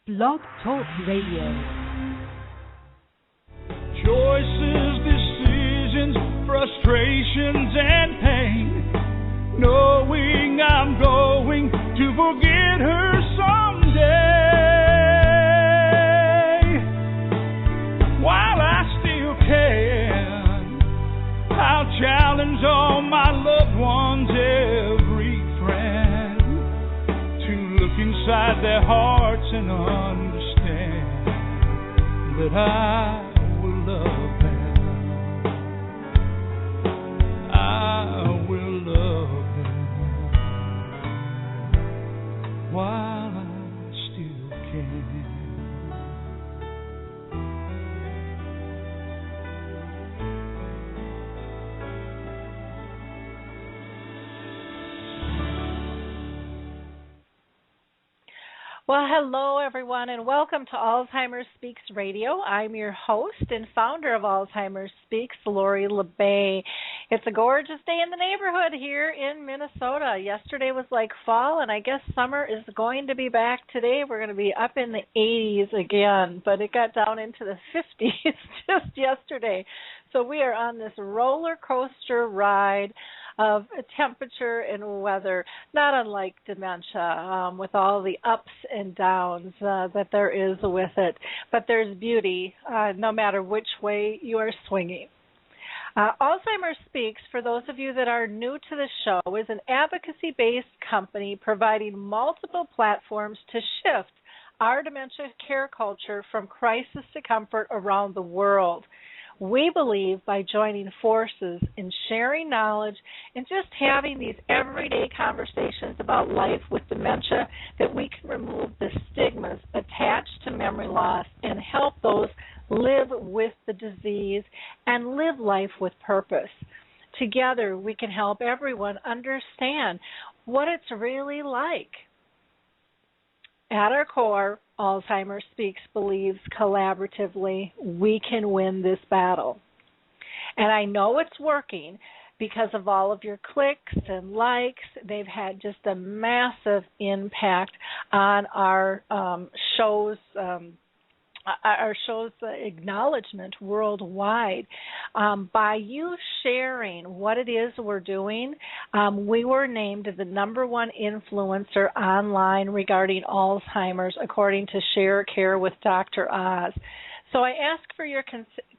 Blog Talk Radio. Choices, decisions, frustrations, and pain. Knowing I'm going to forget her someday. While I still can, I'll challenge all my loved ones, every friend, to look inside their hearts and understand that I will love them. I will love them while I still can. Well, hello, everyone, and welcome to Alzheimer's Speaks Radio. I'm your host and founder of Alzheimer's Speaks, Lori LeBay. It's a gorgeous day in the neighborhood here in Minnesota. Yesterday was like fall, and I guess summer is going to be back today. We're going to be up in the 80s again, but it got down into the 50s just yesterday. So we are on this roller coaster ride of temperature and weather, not unlike dementia, with all the ups and downs that there is with it. But there's beauty no matter which way you are swinging. Alzheimer's Speaks, for those of you that are new to the show, is an advocacy-based company providing multiple platforms to shift our dementia care culture from crisis to comfort around the world. We believe by joining forces in sharing knowledge and just having these everyday conversations about life with dementia that we can remove the stigmas attached to memory loss and help those live with the disease and live life with purpose. Together, we can help everyone understand what it's really like. At our core, Alzheimer's Speaks believes collaboratively we can win this battle. And I know it's working because of all of your clicks and likes. They've had just a massive impact on our show's acknowledgement worldwide. By you sharing what it is we're doing, we were named the #1 influencer online regarding Alzheimer's, according to Share Care with Dr. Oz. So I ask for your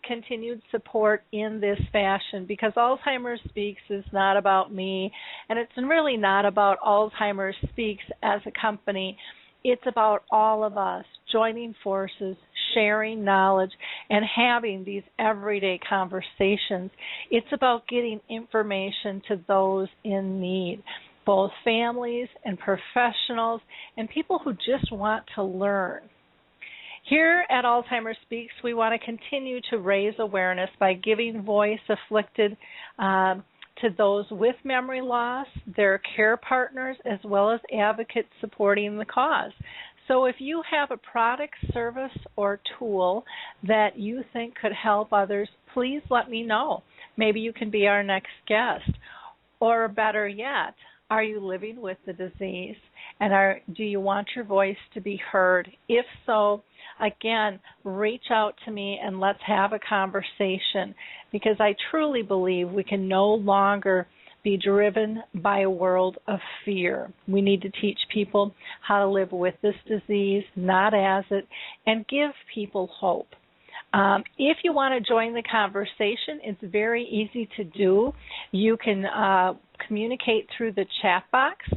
continued support in this fashion, because Alzheimer's Speaks is not about me, and it's really not about Alzheimer's Speaks as a company. It's about all of us joining forces, sharing knowledge, and having these everyday conversations. It's about getting information to those in need, both families and professionals and people who just want to learn. Here at Alzheimer's Speaks, we want to continue to raise awareness by giving voice afflicted to those with memory loss, their care partners, as well as advocates supporting the cause. So if you have a product, service, or tool that you think could help others, please let me know. Maybe you can be our next guest. Or better yet, are you living with the disease? And do you want your voice to be heard? If so, again, reach out to me and let's have a conversation, because I truly believe we can no longer be driven by a world of fear. We need to teach people how to live with this disease, not as it, and give people hope. If you want to join the conversation, it's very easy to do. You can communicate through the chat box,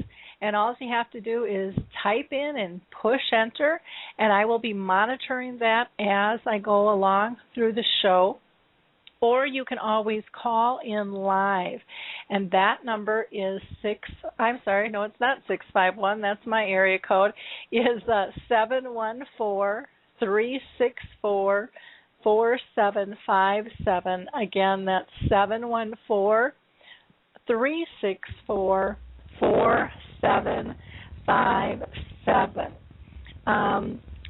and all you have to do is type in and push enter, and I will be monitoring that as I go along through the show. Or you can always call in live, and that number is it's not 651, that's my area code, is 714-364-4757. Again, that's 714-364-4757.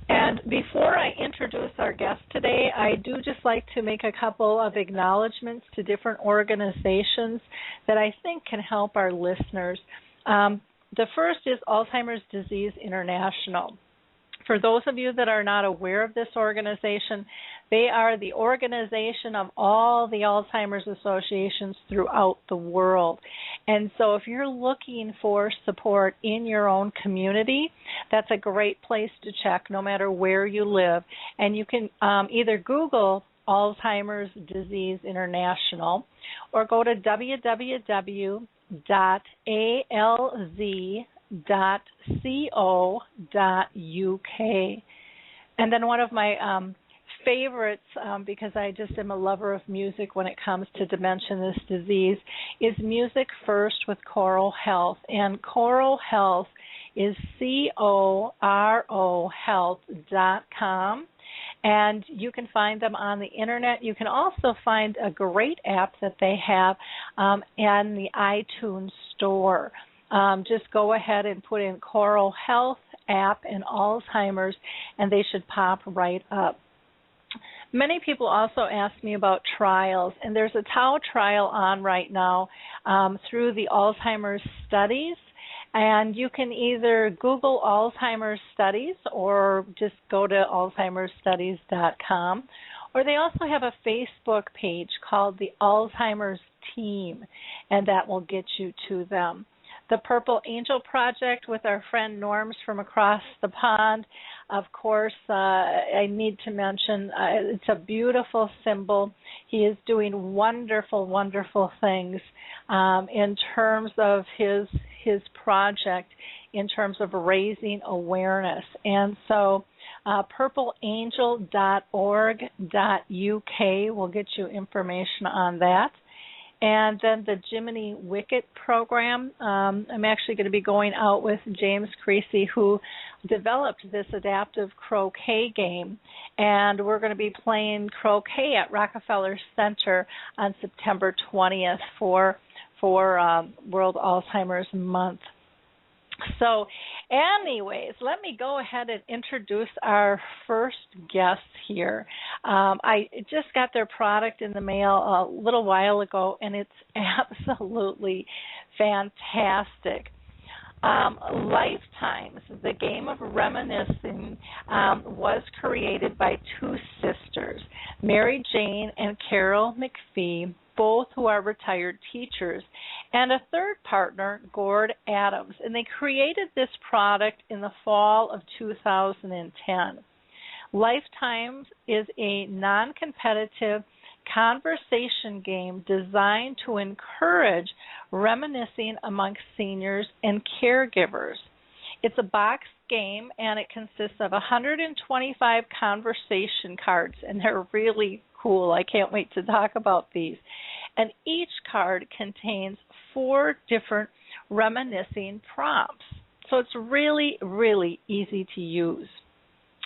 And before I introduce our guest today, I do just like to make a couple of acknowledgments to different organizations that I think can help our listeners. The first is Alzheimer's Disease International. For those of you that are not aware of this organization, they are the organization of all the Alzheimer's associations throughout the world. And so if you're looking for support in your own community, that's a great place to check no matter where you live. And you can either Google Alzheimer's Disease International or go to www.alz.co.uk. And then one of my favorites, because I just am a lover of music when it comes to dementia, this disease, is Music First with Choral Health. And Choral Health is CORO health.com. And you can find them on the internet. You can also find a great app that they have in the iTunes store. Just go ahead and put in Choral Health app and Alzheimer's, and they should pop right up. Many people also ask me about trials, and there's a Tau trial on right now through the Alzheimer's Studies. And you can either Google Alzheimer's Studies or just go to alzheimersstudies.com. Or they also have a Facebook page called the Alzheimer's Team, and that will get you to them. The Purple Angel Project with our friend Norms from across the pond, of course, I need to mention, it's a beautiful symbol. He is doing wonderful, wonderful things in terms of his project, in terms of raising awareness. And so purpleangel.org.uk will get you information on that. And then the Jiminy Wicket program, I'm actually going to be going out with James Creasy, who developed this adaptive croquet game. And we're going to be playing croquet at Rockefeller Center on September 20th for World Alzheimer's Month. So anyways, let me go ahead and introduce our first guest here. I just got their product in the mail a little while ago, and it's absolutely fantastic. Lifetimes, the Game of Reminiscence was created by two sisters, Mary Jane and Carol McPhee, both who are retired teachers, and a third partner, Gord Adams. And they created this product in the fall of 2010. Lifetimes is a non-competitive conversation game designed to encourage reminiscing amongst seniors and caregivers. It's a boxed game, and it consists of 125 conversation cards, and they're really cool. I can't wait to talk about these. And each card contains 4 different reminiscing prompts. So it's really, really easy to use.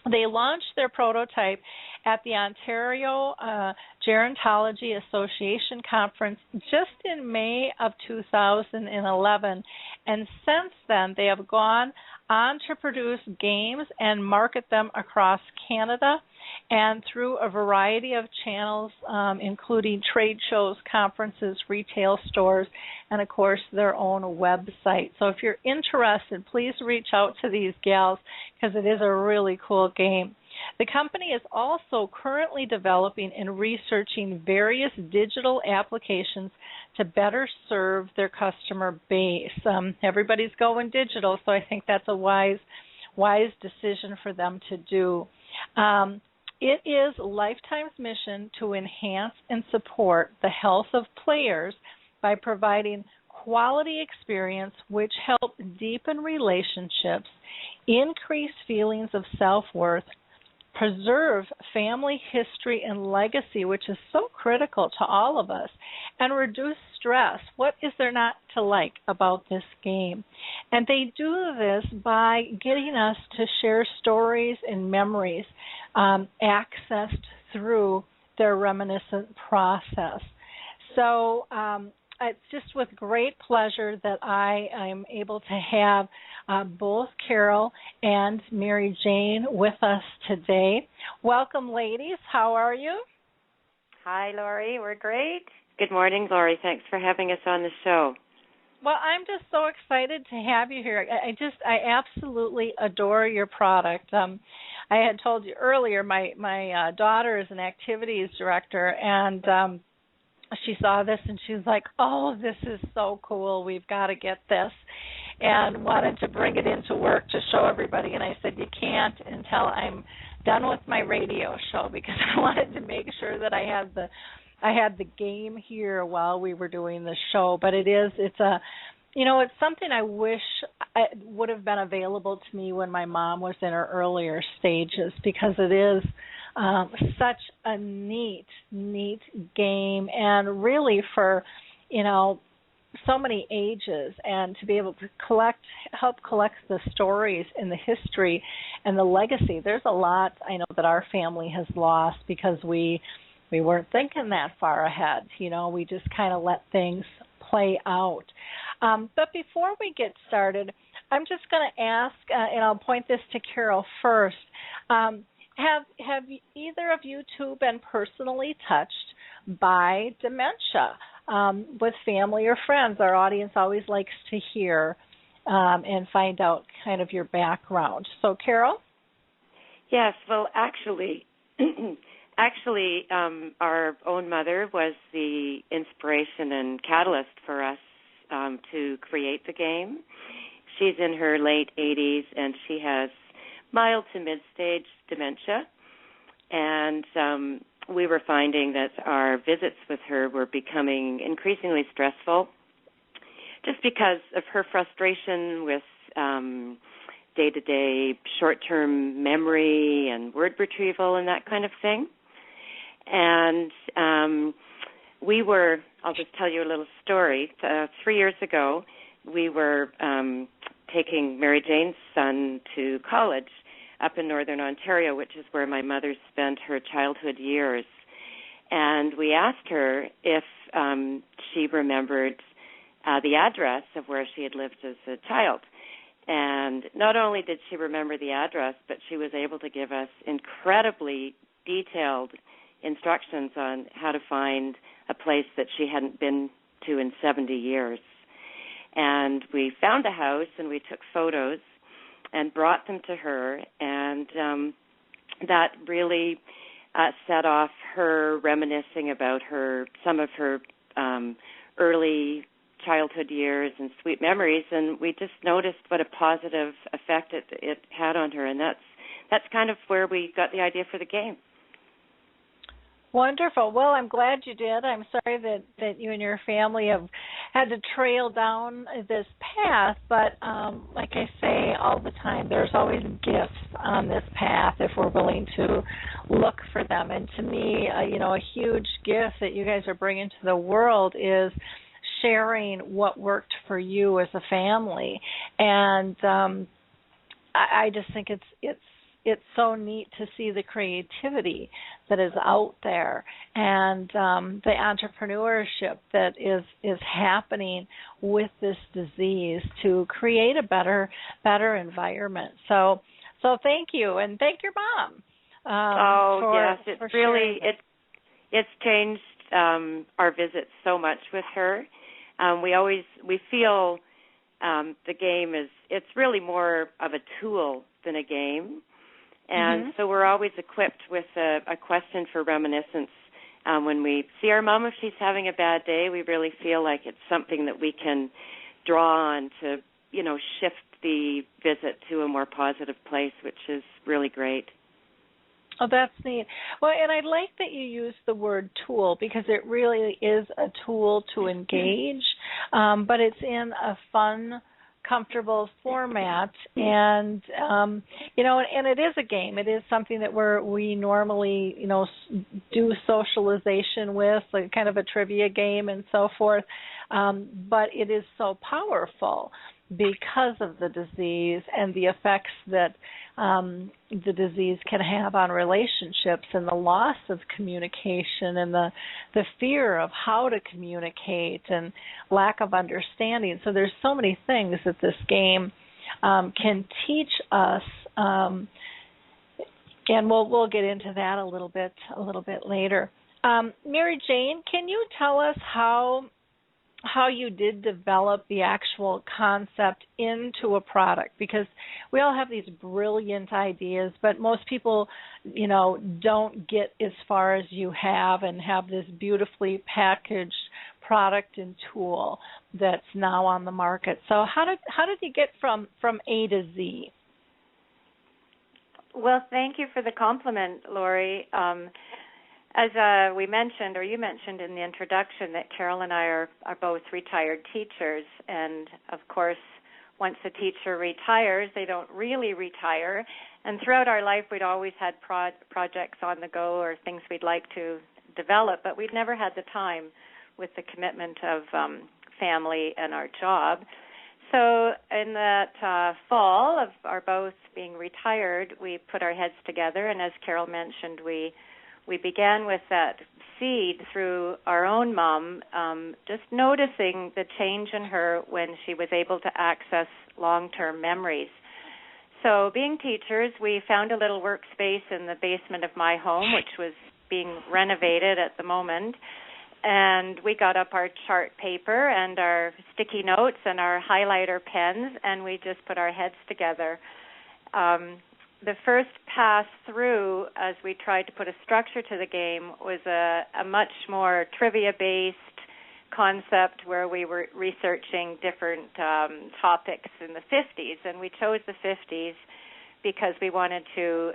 They launched their prototype at the Ontario Gerontology Association Conference just in May of 2011, and since then they have gone on to produce games and market them across Canada and through a variety of channels, including trade shows, conferences, retail stores, and, of course, their own website. So if you're interested, please reach out to these gals because it is a really cool game. The company is also currently developing and researching various digital applications to better serve their customer base. Everybody's going digital, so I think that's a wise decision for them to do. It is Lifetime's mission to enhance and support the health of players by providing quality experience which help deepen relationships, increase feelings of self-worth, preserve family history and legacy, which is so critical to all of us, and reduce stress. What is there not to like about this game? And they do this by getting us to share stories and memories accessed through their reminiscent process. So it's just with great pleasure that I am able to have both Carol and Mary Jane with us today. Welcome, ladies. How are you? Hi, Laurie. We're great. Good morning, Laurie. Thanks for having us on the show. Well, I'm just so excited to have you here. I absolutely adore your product. I had told you earlier, my daughter is an activities director, and she saw this and she was like, "Oh, this is so cool. We've got to get this," and wanted to bring it into work to show everybody. And I said, "You can't until I'm done with my radio show," because I wanted to make sure that I had the game here while we were doing the show. But it's something I wish would have been available to me when my mom was in her earlier stages, because it is such a neat game, and really for, so many ages, and to be able to help collect the stories and the history and the legacy. There's a lot I know that our family has lost because we weren't thinking that far ahead. We just kind of let things play out. But before we get started, I'm just going to ask, and I'll point this to Carol first. Have either of you two been personally touched by dementia with family or friends? Our audience always likes to hear and find out kind of your background. So, Carol? Yes, well, actually, our own mother was the inspiration and catalyst for us to create the game. She's in her late 80s, and she has mild to mid-stage dementia. And we were finding that our visits with her were becoming increasingly stressful just because of her frustration with day-to-day short-term memory and word retrieval and that kind of thing. And I'll just tell you a little story. 3 years ago, we were taking Mary Jane's son to college up in northern Ontario, which is where my mother spent her childhood years. And we asked her if she remembered the address of where she had lived as a child. And not only did she remember the address, but she was able to give us incredibly detailed instructions on how to find a place that she hadn't been to in 70 years. And we found a house, and we took photos and brought them to her, and that really set off her reminiscing about some of her early childhood years and sweet memories, and we just noticed what a positive effect it had on her, and that's kind of where we got the idea for the game. Wonderful. Well, I'm glad you did. I'm sorry that you and your family have had to trail down this path, but like I say all the time, there's always gifts on this path if we're willing to look for them. And to me, a huge gift that you guys are bringing to the world is sharing what worked for you as a family. And I just think it's so neat to see the creativity that is out there and the entrepreneurship that is happening with this disease to create a better environment. So thank you, and thank your mom. Yes, it's changed our visits so much with her. We feel the game it's really more of a tool than a game. And so we're always equipped with a question for reminiscence. When we see our mom, if she's having a bad day, we really feel like it's something that we can draw on to, shift the visit to a more positive place, which is really great. Oh, that's neat. Well, and I like that you use the word tool, because it really is a tool to engage, but it's in a fun, comfortable format, and and it is a game. It is something that we normally do socialization with, like kind of a trivia game and so forth, but it is so powerful because of the disease and the effects that the disease can have on relationships, and the loss of communication, and the fear of how to communicate, and lack of understanding. So there's so many things that this game can teach us, and we'll get into that a little bit later. Mary Jane, can you tell us how how you did develop the actual concept into a product, because we all have these brilliant ideas, but most people, don't get as far as you have and have this beautifully packaged product and tool that's now on the market. So how did you get from A to Z? Well, thank you for the compliment, Lori. As we mentioned, or you mentioned in the introduction, that Carol and I are both retired teachers. And, of course, once a teacher retires, they don't really retire. And throughout our life, we'd always had projects on the go or things we'd like to develop, but we'd never had the time with the commitment of family and our job. So in that fall of our both being retired, we put our heads together, and as Carol mentioned, we began with that seed through our own mom, just noticing the change in her when she was able to access long-term memories. So being teachers, we found a little workspace in the basement of my home, which was being renovated at the moment, and we got up our chart paper and our sticky notes and our highlighter pens, and we just put our heads together. The first pass through, as we tried to put a structure to the game, was a much more trivia-based concept where we were researching different topics in the 50s, and we chose the 50s because we wanted to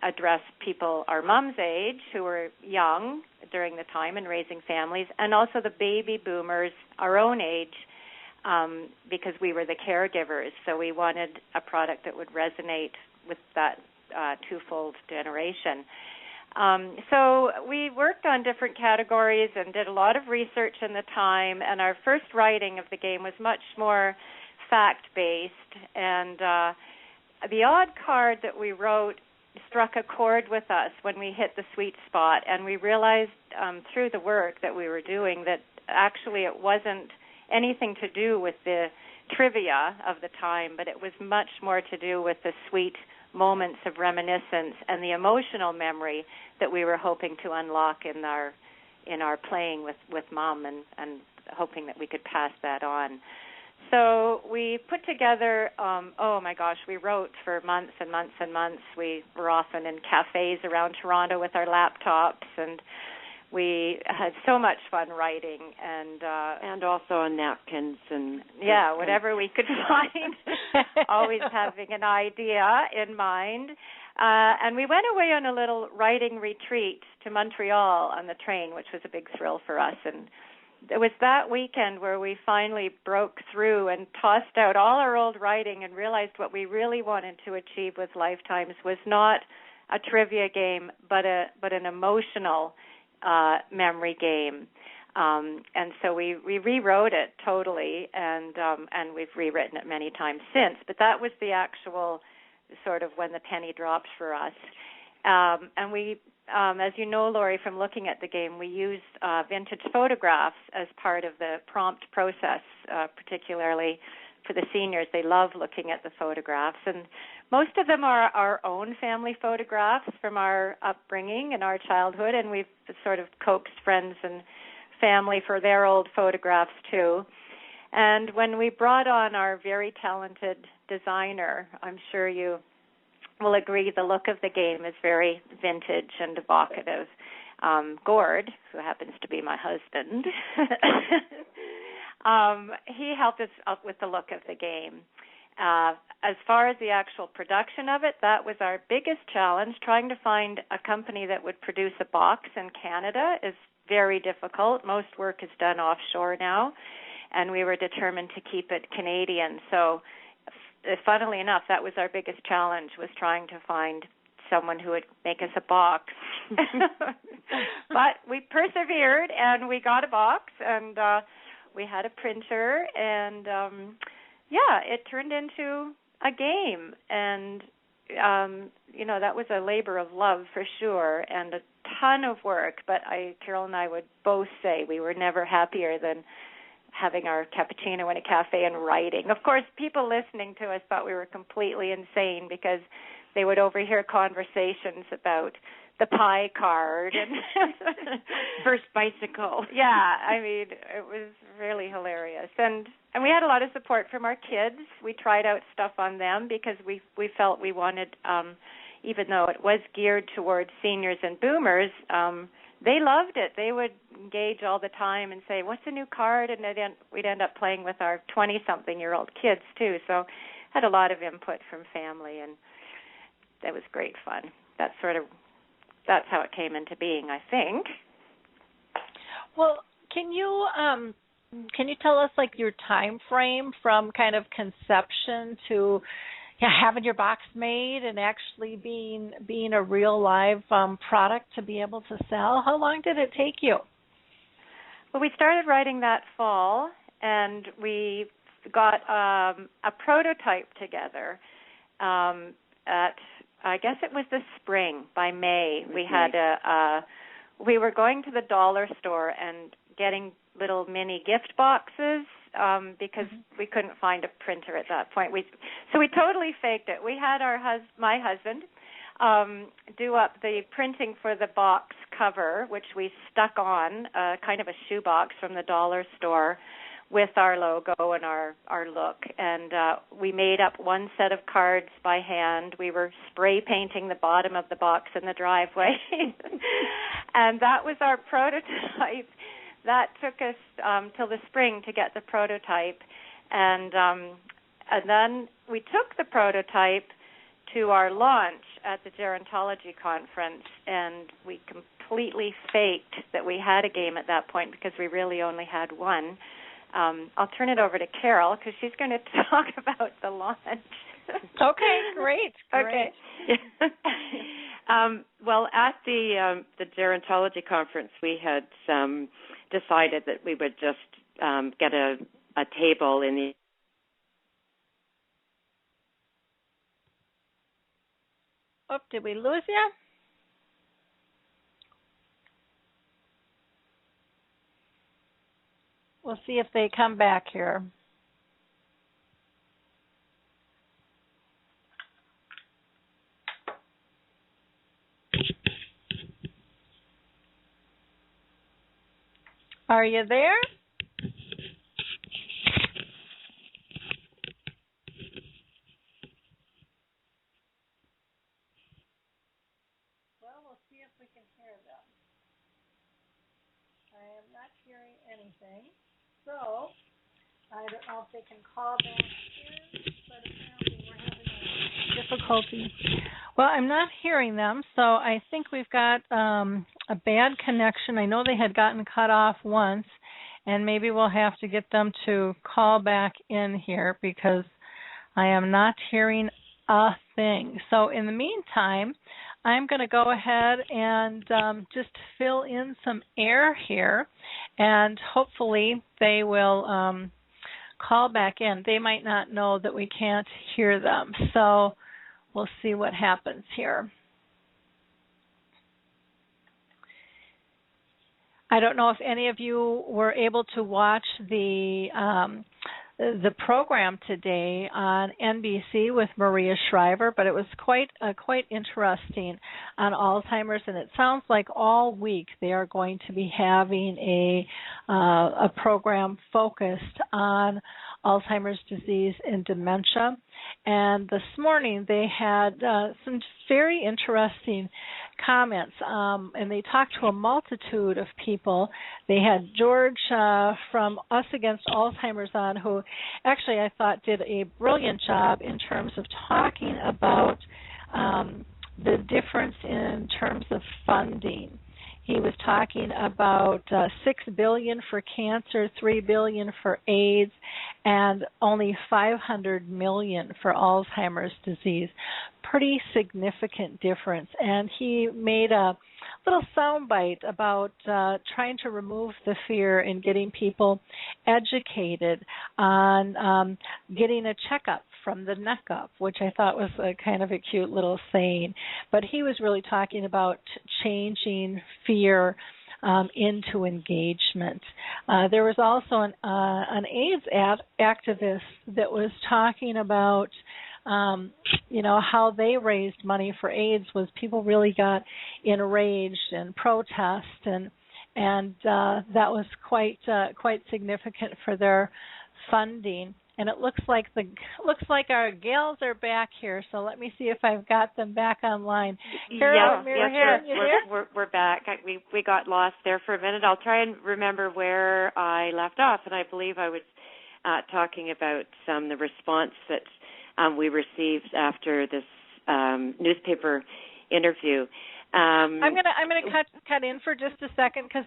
address people our mom's age who were young during the time and raising families, and also the baby boomers our own age, because we were the caregivers. So we wanted a product that would resonate with that twofold generation. So we worked on different categories and did a lot of research in the time, and our first writing of the game was much more fact-based, and the odd card that we wrote struck a chord with us when we hit the sweet spot, and we realized through the work that we were doing that actually it wasn't anything to do with the trivia of the time, but it was much more to do with the sweet moments of reminiscence and the emotional memory that we were hoping to unlock in our playing with Mom, and hoping that we could pass that on. So we put together, we wrote for months and months and months. We were often in cafes around Toronto with our laptops, and we had so much fun writing, and also on napkins and whatever we could find, always having an idea in mind. And we went away on a little writing retreat to Montreal on the train, which was a big thrill for us. And it was that weekend where we finally broke through and tossed out all our old writing and realized what we really wanted to achieve with Lifetimes was not a trivia game, but an emotional memory game. And so we rewrote it totally, and we've rewritten it many times since. But that was the actual sort of when the penny dropped for us. And we, as you know, Lori, from looking at the game, we used vintage photographs as part of the prompt process, particularly for the seniors. They love looking at the photographs, and most of them are our own family photographs from our upbringing and our childhood, and we've sort of coaxed friends and family for their old photographs too. And when we brought on our very talented designer, I'm sure you will agree the look of the game is very vintage and evocative. Gord, who happens to be my husband, he helped us up with the look of the game. As far as the actual production of it, that was our biggest challenge. Trying to find a company that would produce a box in Canada is very difficult. Most work is done offshore now, and we were determined to keep it Canadian. So, funnily enough, that was our biggest challenge, was trying to find someone who would make us a box. But we persevered, and we got a box, and we had a printer, and it turned into a game. And that was a labor of love for sure, and a ton of work. But Carol and I would both say we were never happier than having our cappuccino in a cafe and writing. Of course, people listening to us thought we were completely insane because they would overhear conversations about the pie card and first bicycle. Yeah, I mean, it was really hilarious. And we had a lot of support from our kids. We tried out stuff on them because we felt we wanted, even though it was geared towards seniors and boomers, they loved it. They would engage all the time and say, what's a new card? And we'd end up playing with our 20-something-year-old kids, too. So had a lot of input from family, and that was great fun. That's how it came into being, I think. Well, can you tell us like your time frame from kind of conception to having your box made and actually being a real live product to be able to sell? How long did it take you? Well, we started writing that fall, and we got a prototype together at, I guess it was the spring. By May, we had we were going to the dollar store and getting little mini gift boxes because we couldn't find a printer at that point. So we totally faked it. We had my husband do up the printing for the box cover, which we stuck on kind of a shoebox from the dollar store with our logo and our look. And we made up one set of cards by hand. We were spray painting the bottom of the box in the driveway. And that was our prototype. That took us till the spring to get the prototype. And then we took the prototype to our launch at the Gerontology conference, and we completely faked that we had a game at that point because we really only had one. I'll turn it over to Carol because she's going to talk about the launch. Okay, great. Okay. Well, at the Gerontology conference, we had decided that we would just get a table in the. Oh, did we lose you? We'll see if they come back here. Are you there? Well, we'll see if we can hear them. I am not hearing anything. So, I don't know if they can call back in, but apparently we're having difficulty. Well, I'm not hearing them, so I think we've got a bad connection. I know they had gotten cut off once, and maybe we'll have to get them to call back in here because I am not hearing a thing. So in the meantime, I'm going to go ahead and just fill in some air here, and hopefully they will call back in. They might not know that we can't hear them, so we'll see what happens here. I don't know if any of you were able to watch the program today on NBC with Maria Shriver, but it was quite interesting on Alzheimer's, and it sounds like all week they are going to be having a program focused on Alzheimer's disease and dementia. And this morning they had some very interesting comments, and they talked to a multitude of people. They had George from Us Against Alzheimer's on, who actually I thought did a brilliant job in terms of talking about the difference in terms of funding. He was talking about $6 billion for cancer, $3 billion for AIDS, and only $500 million for Alzheimer's disease. Pretty significant difference. And he made a little soundbite about trying to remove the fear in getting people educated on getting a checkup from the neck up, which I thought was a kind of a cute little saying. But he was really talking about changing fear into engagement. There was also an AIDS activist that was talking about how they raised money for AIDS was people really got enraged and protest, and that was quite significant for their funding. And it looks like our gals are back here. So let me see if I've got them back online. Carol, we're back. We got lost there for a minute. I'll try and remember where I left off, and I believe I was talking about the response that we received after this newspaper interview. I'm gonna cut in for just a second, because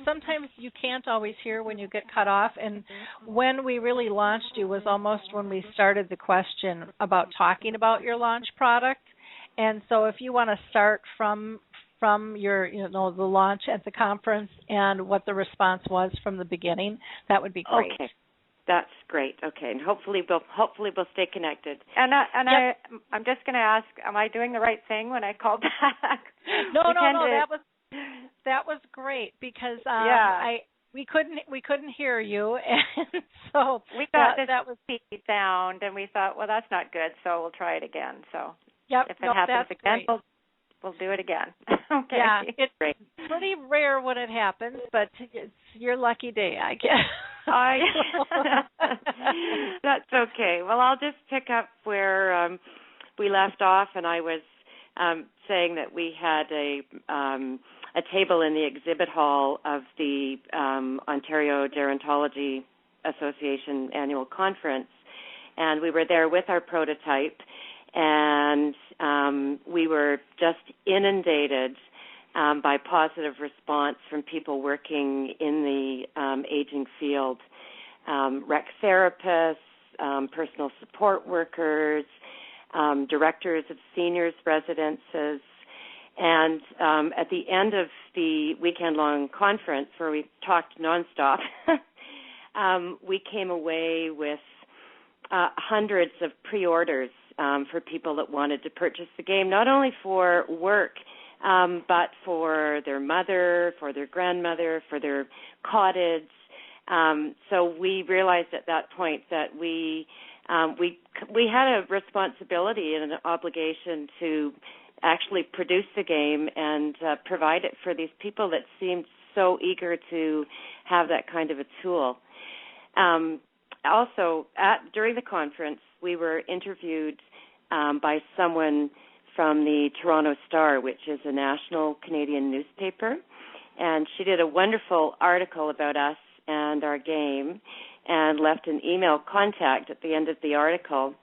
sometimes you can't always hear when you get cut off. And when we really launched you was almost when we started the question about talking about your launch product. And so if you want to start from your the launch at the conference and what the response was from the beginning, that would be great. Okay. That's great. Okay, and hopefully we'll stay connected. And yep. I'm just going to ask, am I doing the right thing when I call back? No. That was great, because we couldn't hear you, and so we got that was beat sound, and we thought, well, that's not good, so we'll try it again. So if it happens again, great. we'll do it again. Okay. Yeah, it's great. pretty rare when it happens, but it's your lucky day, I guess. That's okay. Well, I'll just pick up where we left off, and I was saying that we had a table in the exhibit hall of the Ontario Gerontology Association annual conference, and we were there with our prototype, and we were just inundated by positive response from people working in the aging field, rec therapists, personal support workers, directors of seniors residences. And at the end of the weekend-long conference, where we talked nonstop, we came away with hundreds of pre-orders for people that wanted to purchase the game, not only for work, but for their mother, for their grandmother, for their cottage. So we realized at that point that we had a responsibility and an obligation to actually produce the game and provide it for these people that seemed so eager to have that kind of a tool. Also, during the conference, we were interviewed by someone from the Toronto Star, which is a national Canadian newspaper, and she did a wonderful article about us and our game and left an email contact at the end of the article.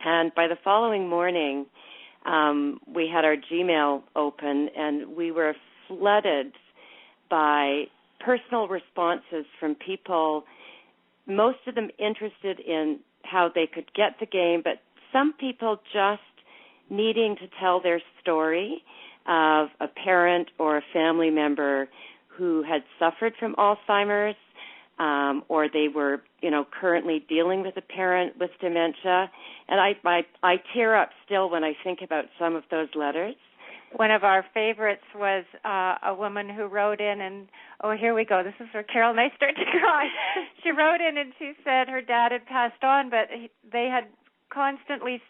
And by the following morning, we had our Gmail open, and we were flooded by personal responses from people, most of them interested in how they could get the game, but some people just needing to tell their story of a parent or a family member who had suffered from Alzheimer's, or they were, currently dealing with a parent with dementia. And I tear up still when I think about some of those letters. One of our favorites was a woman who wrote in, and here we go. This is where Carol and I start to cry. She wrote in and she said her dad had passed on, but they had constantly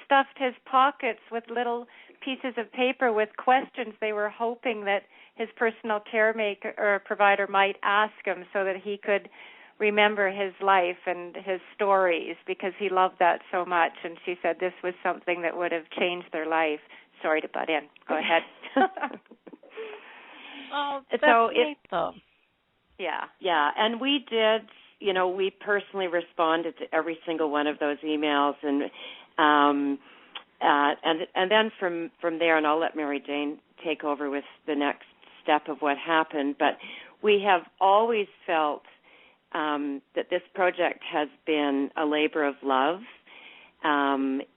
stuffed his pockets with little pieces of paper with questions they were hoping that his personal caremaker or provider might ask him so that he could remember his life and his stories, because he loved that so much. And she said this was something that would have changed their life. Sorry to butt in. Go ahead. Oh, that's neat, though. Yeah, and we did, we personally responded to every single one of those emails, and then from there, and I'll let Mary Jane take over with the next step of what happened, but we have always felt that this project has been a labor of love.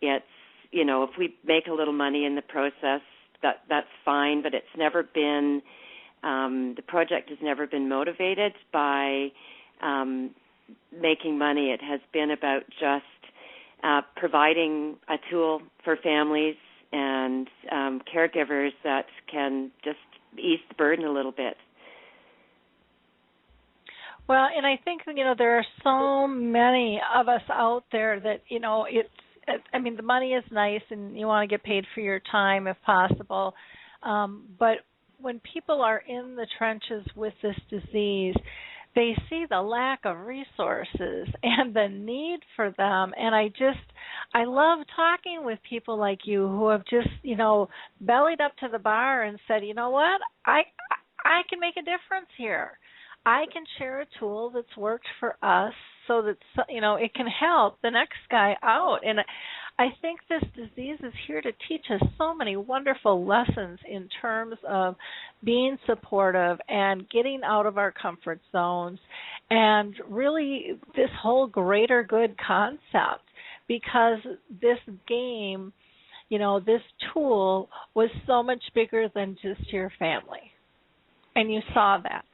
It's, if we make a little money in the process, that's fine, but it's never been, the project has never been motivated by making money. It has been about just providing a tool for families and caregivers that can just ease the burden a little bit. Well, and I think, there are so many of us out there that, it's I mean, the money is nice, and you want to get paid for your time if possible. But when people are in the trenches with this disease, they see the lack of resources and the need for them. And I love talking with people like you who have just, bellied up to the bar and said, you know what, I can make a difference here. I can share a tool that's worked for us so that, it can help the next guy out. And I think this disease is here to teach us so many wonderful lessons in terms of being supportive and getting out of our comfort zones, and really this whole greater good concept, because this game, this tool was so much bigger than just your family. And you saw that.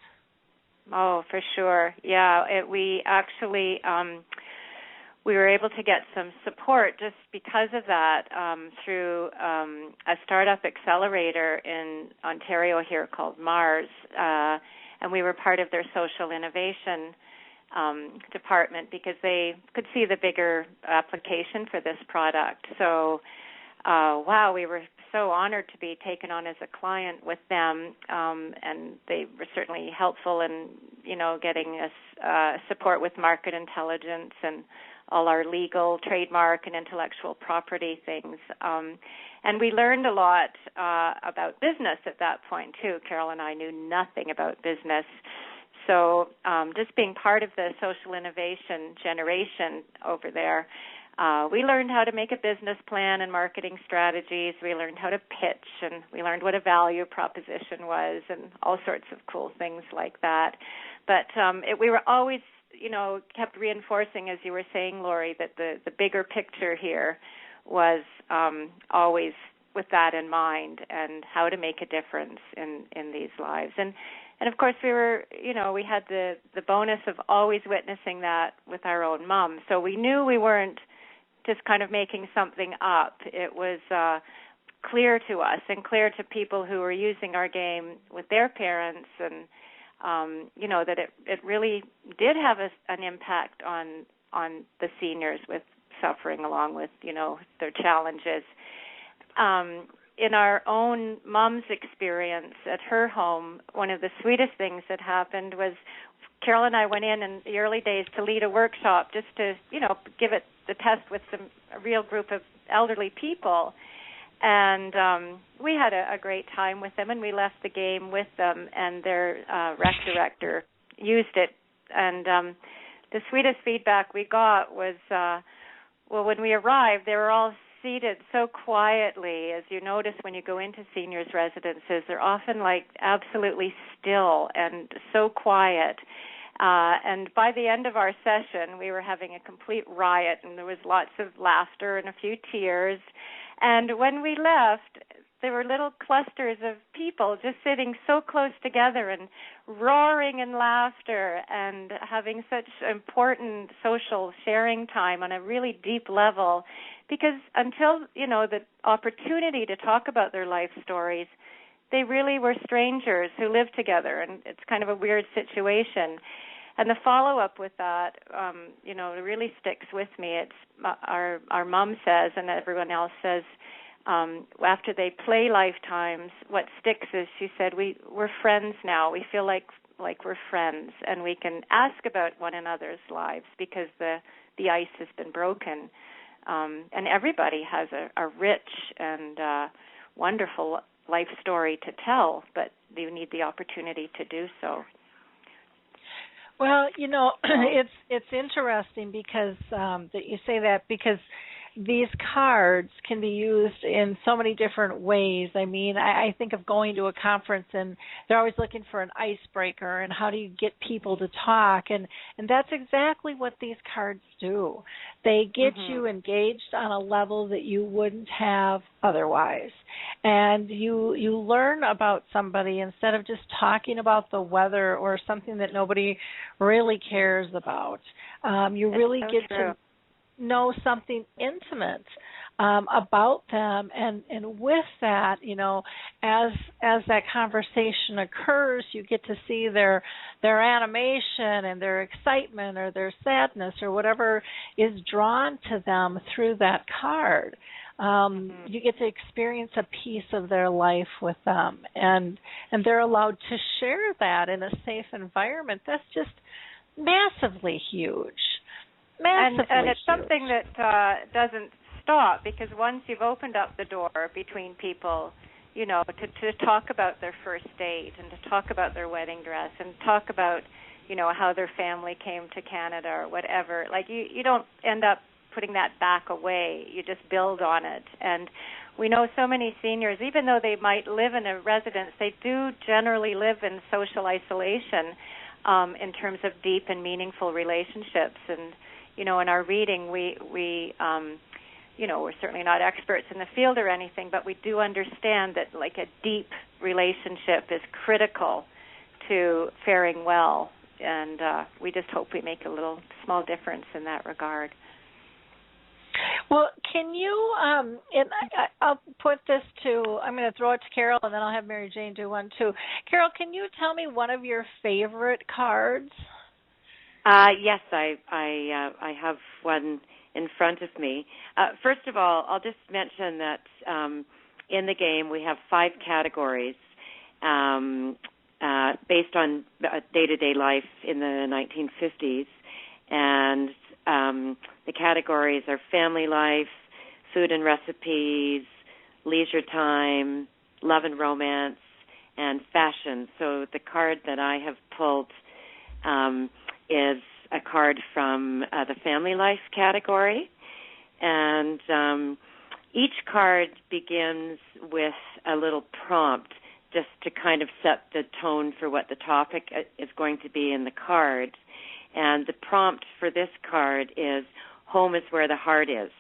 Oh, for sure. Yeah, we actually we were able to get some support just because of that through a startup accelerator in Ontario here called Mars, and we were part of their social innovation department because they could see the bigger application for this product. So, wow, we were so honored to be taken on as a client with them, and they were certainly helpful in, getting us support with market intelligence and all our legal, trademark, and intellectual property things. And we learned a lot about business at that point, too. Carol and I knew nothing about business. So just being part of the social innovation generation over there, we learned how to make a business plan and marketing strategies. We learned how to pitch, and we learned what a value proposition was and all sorts of cool things like that. But we were always, kept reinforcing, as you were saying, Lori, that the bigger picture here was always with that in mind and how to make a difference in these lives. And of course, we were, we had the bonus of always witnessing that with our own mom. So we knew we weren't just kind of making something up. It was clear to us and clear to people who were using our game with their parents, and that it really did have an impact on the seniors with suffering along with, their challenges. In our own mom's experience at her home, one of the sweetest things that happened was Carol and I went in the early days to lead a workshop just to, give it the test with a real group of elderly people. And we had a great time with them, and we left the game with them, and their rec director used it. And the sweetest feedback we got was, when we arrived, they were all seated so quietly. As you notice when you go into seniors' residences, they're often absolutely still and so quiet. And by the end of our session, we were having a complete riot, and there was lots of laughter and a few tears. And when we left, there were little clusters of people just sitting so close together and roaring in laughter and having such important social sharing time on a really deep level. Because until, the opportunity to talk about their life stories, they really were strangers who lived together, and it's kind of a weird situation. And the follow-up with that, it really sticks with me. It's our mom says, and everyone else says, after they play lifetimes, what sticks is, she said, we're friends now. We feel like we're friends, and we can ask about one another's lives because the ice has been broken. And everybody has a rich and wonderful life story to tell, but you need the opportunity to do so. Well, it's interesting because that you say that, because these cards can be used in so many different ways. I mean, I think of going to a conference and they're always looking for an icebreaker and how do you get people to talk, and that's exactly what these cards do. They get you engaged on a level that you wouldn't have otherwise. And you learn about somebody instead of just talking about the weather or something that nobody really cares about. You really get to know something intimate about them, and with that, as that conversation occurs, you get to see their animation and their excitement or their sadness or whatever is drawn to them through that card. You get to experience a piece of their life with them, and they're allowed to share that in a safe environment. That's just massively huge. And it's something that doesn't stop, because once you've opened up the door between people, to talk about their first date and to talk about their wedding dress and talk about, how their family came to Canada or whatever, like you don't end up putting that back away. You just build on it. And we know so many seniors, even though they might live in a residence, they do generally live in social isolation in terms of deep and meaningful relationships. And in our reading, we we're certainly not experts in the field or anything, but we do understand that like a deep relationship is critical to faring well, and we just hope we make a little small difference in that regard. Well, can you, and I'll put this to, I'm going to throw it to Carol, and then I'll have Mary Jane do one too. Carol, can you tell me one of your favorite cards? Yes, I have one in front of me. First of all, I'll just mention that in the game we have 5 categories based on day-to-day life in the 1950s, and the categories are family life, food and recipes, leisure time, love and romance, and fashion. So the card that I have pulled is a card from the family life category. And each card begins with a little prompt just to kind of set the tone for what the topic is going to be in the card. And the prompt for this card is, home is where the heart is.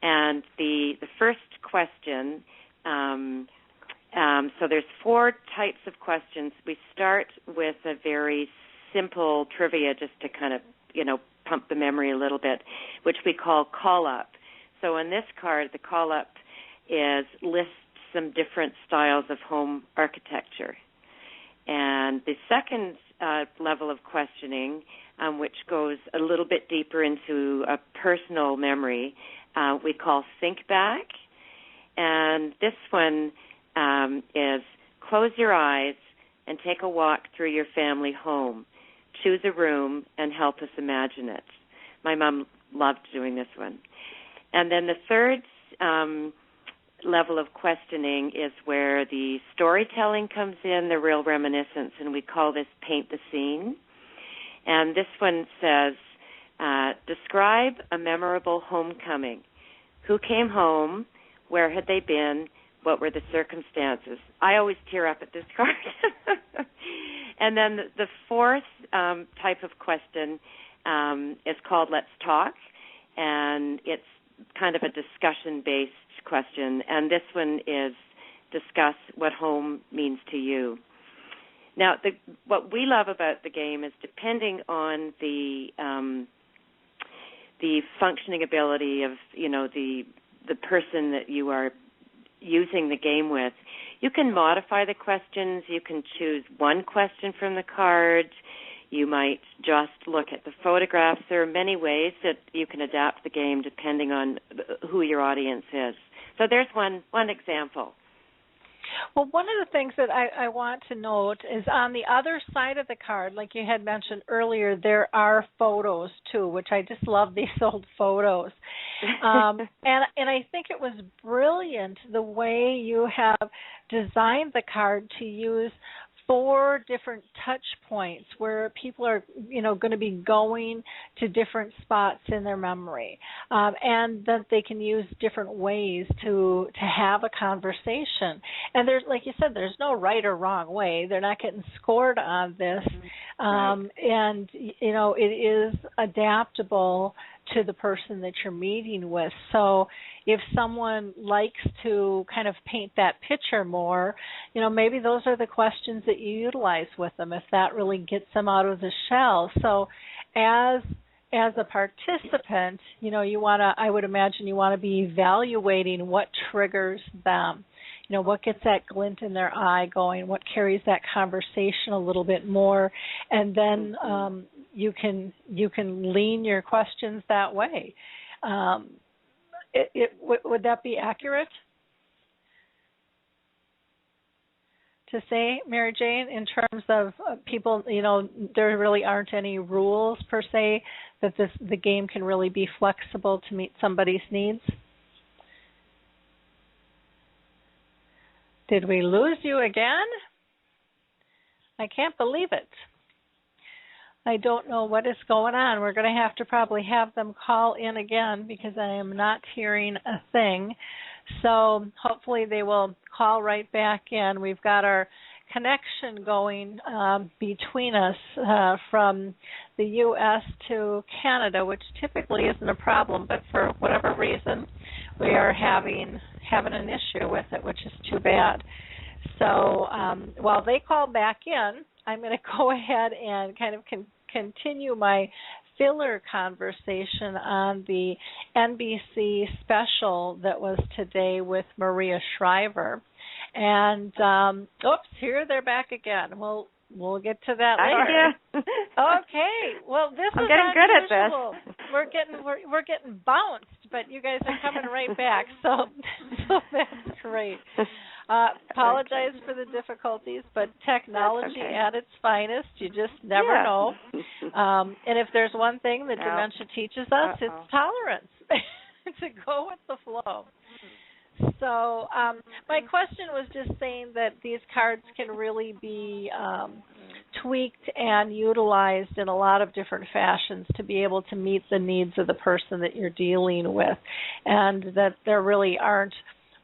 And the first question, so there's 4 types of questions. We start with a very simple trivia just to kind of, pump the memory a little bit, which we call call up. So in this card, the call up lists some different styles of home architecture. And the second level of questioning, which goes a little bit deeper into a personal memory, we call think back. And this one is close your eyes and take a walk through your family home. Choose a room and help us imagine it. My mom loved doing this one. And then the third level of questioning is where the storytelling comes in, the real reminiscence, and we call this paint the scene. And this one says, describe a memorable homecoming. Who came home? Where had they been? What were the circumstances? I always tear up at this card. And then the fourth type of question is called Let's Talk, and it's kind of a discussion-based question. And this one is discuss what home means to you. Now, what we love about the game is depending on the functioning ability of the person that you are using the game with, you can modify the questions. You can choose one question from the card. You might just look at the photographs. There are many ways that you can adapt the game depending on who your audience is. So there's one example. Well, one of the things that I want to note is on the other side of the card, like you had mentioned earlier, there are photos too, which I just love these old photos. And I think it was brilliant the way you have designed the card to use 4 different touch points where people are, going to be going to different spots in their memory, and that they can use different ways to have a conversation. And there's, like you said, there's no right or wrong way. They're not getting scored on this, and it is adaptable to the person that you're meeting with. So if someone likes to kind of paint that picture more, maybe those are the questions that you utilize with them if that really gets them out of the shell. So as as a participant, you want to, I would imagine you want to be evaluating what triggers them. What gets that glint in their eye going, what carries that conversation a little bit more, and then you can lean your questions that way. Would that be accurate to say, Mary Jane, in terms of people, there really aren't any rules per se, that the game can really be flexible to meet somebody's needs? Did we lose you again? I can't believe it. I don't know what is going on. We're going to have to probably have them call in again because I am not hearing a thing. So hopefully they will call right back in. We've got our connection going between us from the U.S. to Canada, which typically isn't a problem, but for whatever reason we are having an issue with it, which is too bad. So while they call back in, I'm going to go ahead and kind of continue my filler conversation on the NBC special that was today with Maria Shriver. And, here they're back again. We'll get to that later. Okay. Well, this I'm is getting unusual. good at this. We're getting bounced, but you guys are coming right back. So that's great. Apologize for the difficulties, but technology at its finest, you just never know. And if there's one thing that dementia teaches us, it's tolerance, to go with the flow. So my question was just saying that these cards can really be tweaked and utilized in a lot of different fashions to be able to meet the needs of the person that you're dealing with, and that there really aren't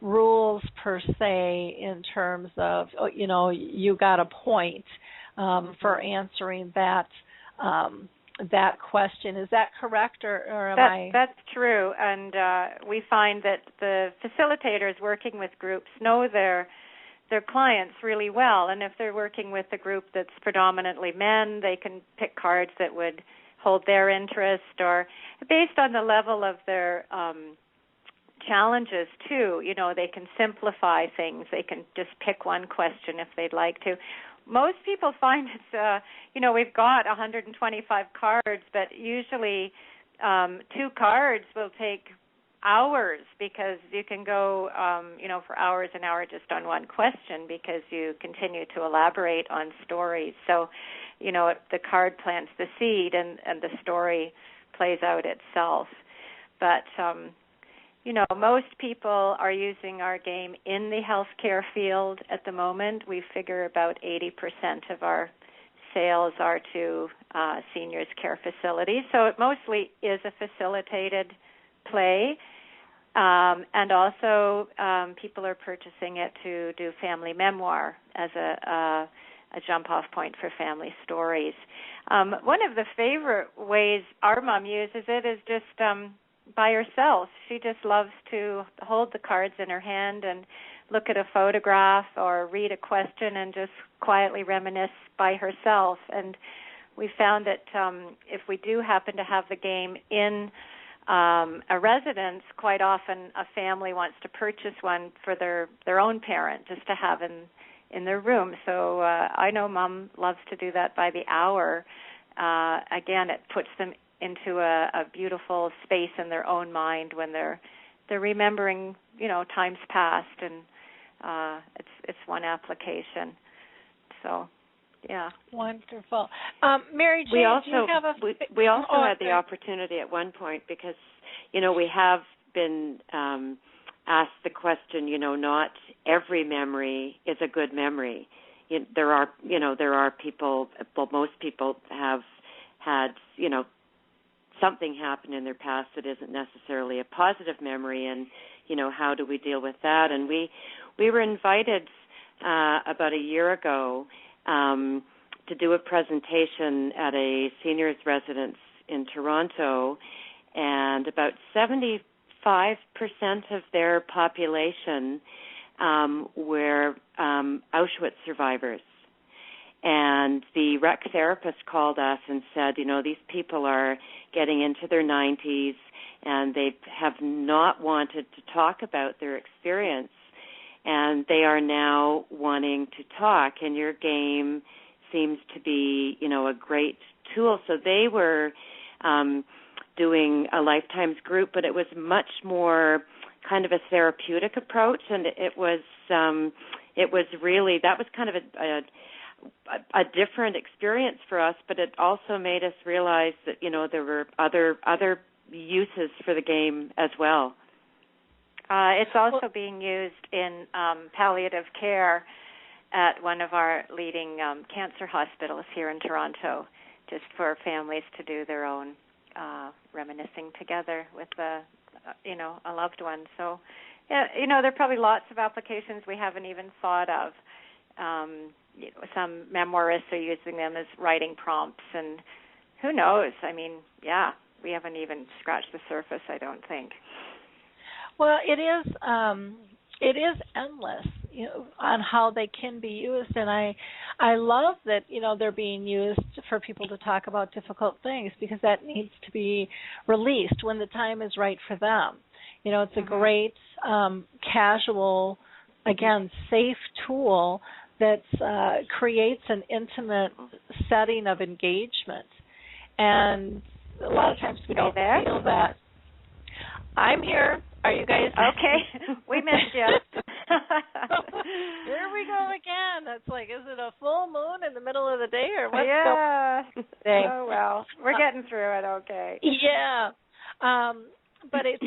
rules per se in terms of, you got a point for answering that question. Is that correct, or am I? That's true, and we find that the facilitators working with groups know their clients really well, and if they're working with a group that's predominantly men, they can pick cards that would hold their interest, or based on the level of their challenges too. They can simplify things. They can just pick one question if they'd like to. Most people find it's, we've got 125 cards, but usually 2 cards will take hours, because you can go, for hours and hours just on one question, because you continue to elaborate on stories. So, the card plants the seed, and the story plays out itself. But most people are using our game in the healthcare field at the moment. We figure about 80% of our sales are to seniors' care facilities. So it mostly is a facilitated play. And also people are purchasing it to do family memoir as a jump-off point for family stories. One of the favorite ways our mom uses it is just by herself. She just loves to hold the cards in her hand and look at a photograph or read a question and just quietly reminisce by herself. And we found that if we do happen to have the game in a residence, quite often a family wants to purchase one for their own parent just to have in their room. So I know Mom loves to do that by the hour. Again, it puts them into a beautiful space in their own mind when they're remembering, times past, and it's one application. So, yeah. Wonderful. Mary Jane, do you have we also had the opportunity at one point, because, we have been asked the question, not every memory is a good memory. There are people, well, most people have had, something happened in their past that isn't necessarily a positive memory, and how do we deal with that? And we were invited about a year ago to do a presentation at a seniors residence in Toronto, and about 75% of their population were Auschwitz survivors. And the rec therapist called us and said, these people are getting into their 90s and they have not wanted to talk about their experience, and they are now wanting to talk, and your game seems to be, a great tool. So they were doing a Lifetimes group, but it was much more kind of a therapeutic approach, and it was really, that was kind of a different experience for us, but it also made us realize that, there were other uses for the game as well. It's also being used in palliative care at one of our leading cancer hospitals here in Toronto, just for families to do their own reminiscing together with a loved one. So, there are probably lots of applications we haven't even thought of. Some memoirists are using them as writing prompts, and who knows? I mean, we haven't even scratched the surface, I don't think. Well, it is endless, on how they can be used, and I love that they're being used for people to talk about difficult things, because that needs to be released when the time is right for them. It's a great casual, again, safe tool that creates an intimate setting of engagement, and a lot of times we don't feel that. I'm here. Are you guys okay? We missed you. Here we go again. It's like, is it a full moon in the middle of the day, or what's going on? Oh well, we're getting through it. Okay. Yeah, but it's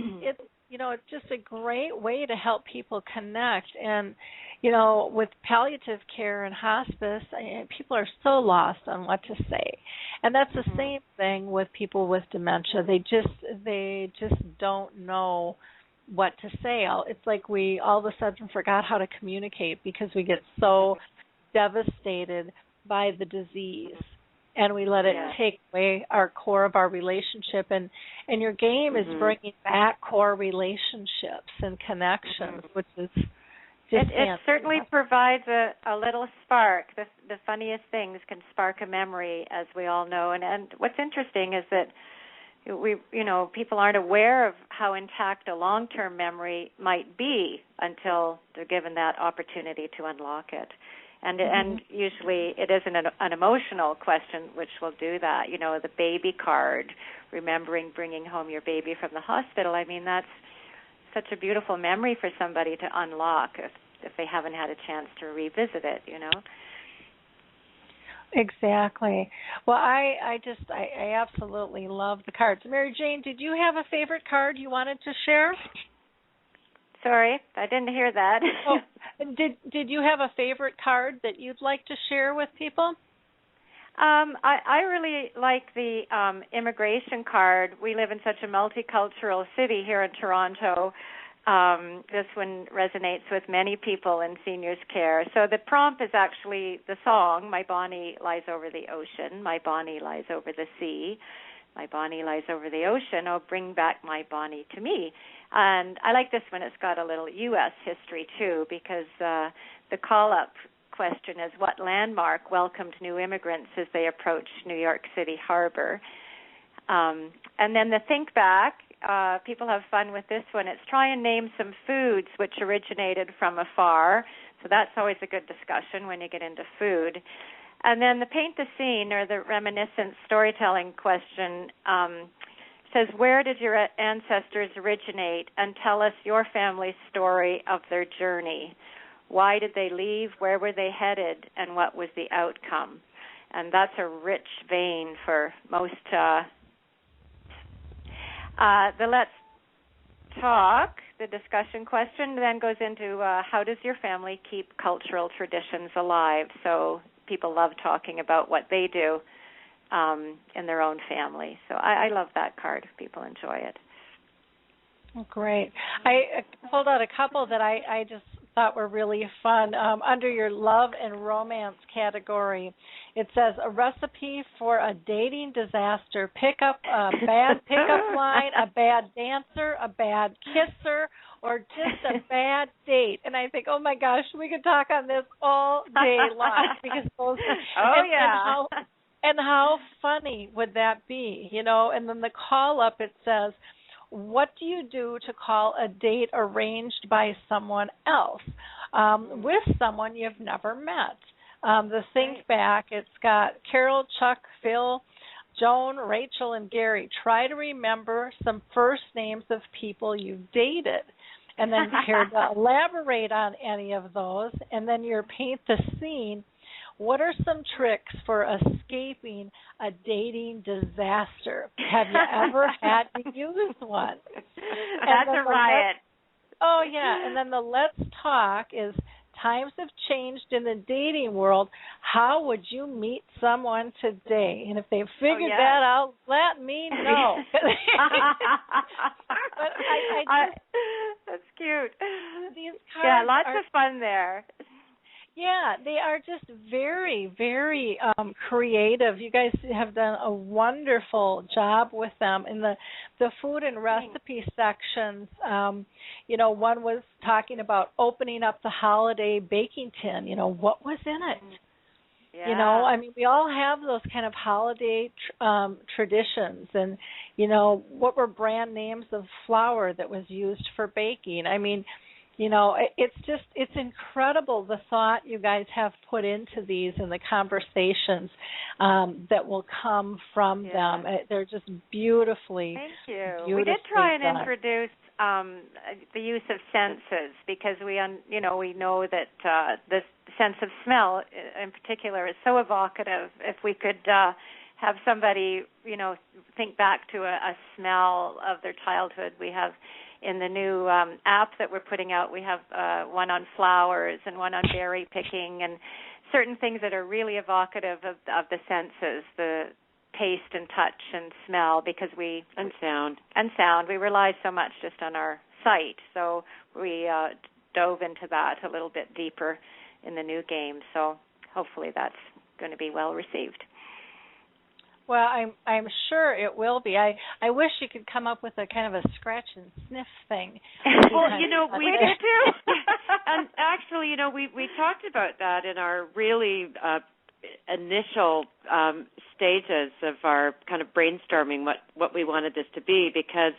it's just a great way to help people connect. And with palliative care and hospice, people are so lost on what to say, and that's the same thing with people with dementia. They just don't know what to say. It's like we all of a sudden forgot how to communicate, because we get so devastated by the disease, and we let it take away our core of our relationship. And your game is bringing back core relationships and connections, which is just it certainly provides a little spark. The funniest things can spark a memory, as we all know. And what's interesting is that people aren't aware of how intact a long-term memory might be until they're given that opportunity to unlock it. And usually it isn't an emotional question which will do that. The baby card, remembering bringing home your baby from the hospital. I mean, that's such a beautiful memory for somebody to unlock if they haven't had a chance to revisit it, Exactly. Well, I absolutely love the cards. Mary Jane, did you have a favorite card you wanted to share? Sorry, I didn't hear that. Did you have a favorite card that you'd like to share with people? I really like the immigration card. We live in such a multicultural city here in Toronto. This one resonates with many people in seniors' care. So the prompt is actually the song, My Bonnie Lies Over the Ocean, My Bonnie Lies Over the Sea, My Bonnie Lies Over the Ocean, oh, bring back my Bonnie to me. And I like this one. It's got a little U.S. history, too, because the call-up question is, what landmark welcomed new immigrants as they approached New York City Harbor? And then the think back, people have fun with this one. It's try and name some foods which originated from afar. So that's always a good discussion when you get into food. And then the paint the scene, or the reminiscence storytelling question, says, where did your ancestors originate, and tell us your family's story of their journey. Why did they leave? Where were they headed? And what was the outcome? And that's a rich vein for most. The let's talk, the discussion question, then goes into how does your family keep cultural traditions alive? So people love talking about what they do in their own family. So I love that card. People enjoy it. Great. I pulled out a couple that I just thought were really fun. Under your love and romance category, it says a recipe for a dating disaster. Pick up a bad pickup line, a bad dancer, a bad kisser, or just a bad date. And I think, oh my gosh, we could talk on this all day long because those. And how funny would that be, you know? And then the call up, it says, what do you do to call a date arranged by someone else with someone you've never met? The think back, it's got Carol, Chuck, Phil, Joan, Rachel, and Gary. Try to remember some first names of people you've dated. And then here to elaborate on any of those. And then you paint the scene. What are some tricks for escaping a dating disaster? Have you ever had to use one? That's a riot. Oh, yeah. And then the let's talk is times have changed in the dating world. How would you meet someone today? And if they've figured that out, let me know. But that's cute. These cards lots of fun there. Yeah, they are just very, very creative. You guys have done a wonderful job with them. In the food and recipe sections, you know, one was talking about opening up the holiday baking tin. You know, what was in it? Yeah. You know, I mean, we all have those kind of holiday traditions. And, you know, what were brand names of flour that was used for baking? I mean, you know, it's incredible the thought you guys have put into these and the conversations that will come from them. They're just beautifully. Thank you. Beautifully we did try and done. Introduce the use of senses because we know that the sense of smell in particular is so evocative. If we could have somebody, you know, think back to a smell of their childhood, we have. In the new app that we're putting out, we have one on flowers and one on berry picking and certain things that are really evocative of the senses, the taste and touch and smell, because and sound. We rely so much just on our sight. So we dove into that a little bit deeper in the new game. So hopefully that's going to be well received. Well, I'm sure it will be. I wish you could come up with a kind of a scratch and sniff thing. Well, you know, we do too. And actually, you know, we talked about that in our really initial stages of our kind of brainstorming what we wanted this to be, because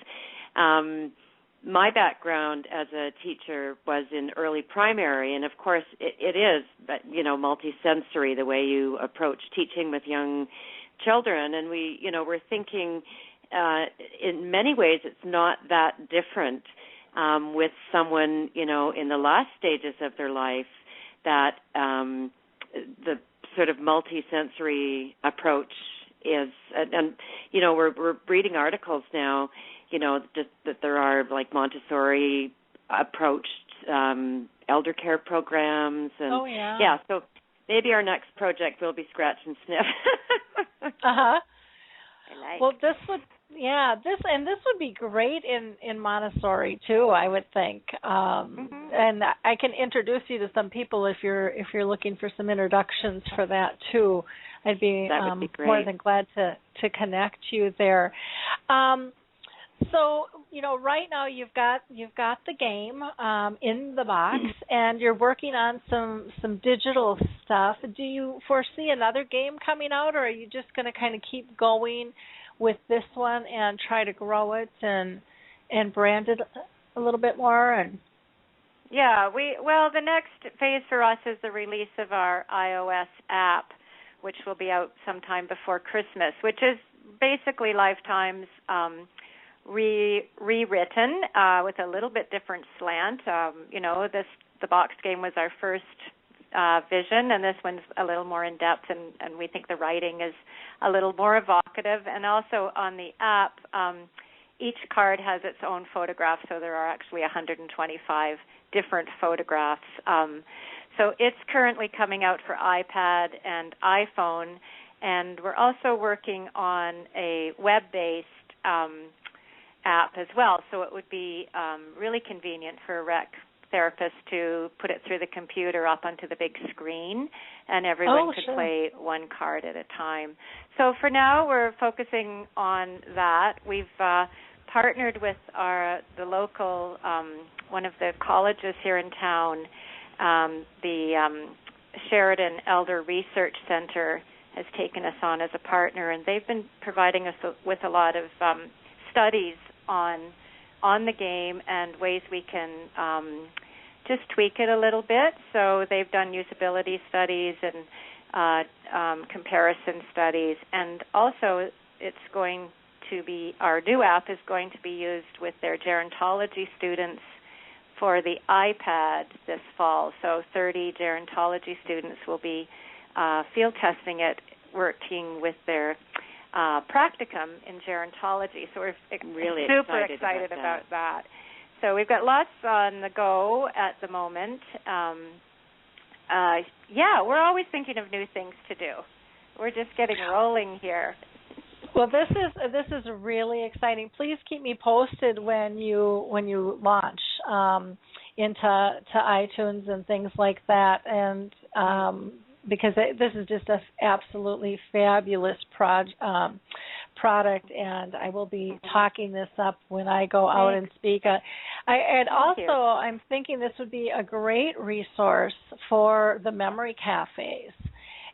my background as a teacher was in early primary, and of course it is, you know, multisensory, the way you approach teaching with young children, and we're thinking in many ways it's not that different with someone, you know, in the last stages of their life, that the sort of multisensory approach is, and you know, we're reading articles now, you know, just that there are like Montessori approached elder care programs, and so maybe our next project will be scratch and sniff. Well, this would be great in Montessori too, I would think. And I can introduce you to some people if you're looking for some introductions for that too. I'd be more than glad to connect you there. So, you know, right now you've got the game in the box, and you're working on some digital stuff. Do you foresee another game coming out, or are you just going to kind of keep going with this one and try to grow it and brand it a little bit more? And the next phase for us is the release of our iOS app, which will be out sometime before Christmas, which is basically Lifetime's rewritten with a little bit different slant. You know, the box game was our first vision, and this one's a little more in depth, and we think the writing is a little more evocative. And also on the app, each card has its own photograph, so there are actually 125 different photographs. So it's currently coming out for iPad and iPhone, and we're also working on a web-based app as well, so it would be really convenient for a rec therapist to put it through the computer up onto the big screen, and everyone could play one card at a time. So for now, we're focusing on that. We've partnered with the local one of the colleges here in town, the Sheridan Elder Research Center has taken us on as a partner, and they've been providing us with a lot of studies on the game and ways we can just tweak it a little bit. So they've done usability studies and comparison studies, and also it's going to be, our new app is going to be used with their gerontology students for the iPad this fall. So 30 gerontology students will be field testing it, working with their practicum in gerontology. So we're really super excited about that. So we've got lots on the go at the moment. We're always thinking of new things to do. We're just getting rolling here. Well, this is really exciting. Please keep me posted when you launch into iTunes and things like that, and because this is just an absolutely fabulous product, and I will be talking this up when I go out and speak. I'm thinking this would be a great resource for the memory cafes.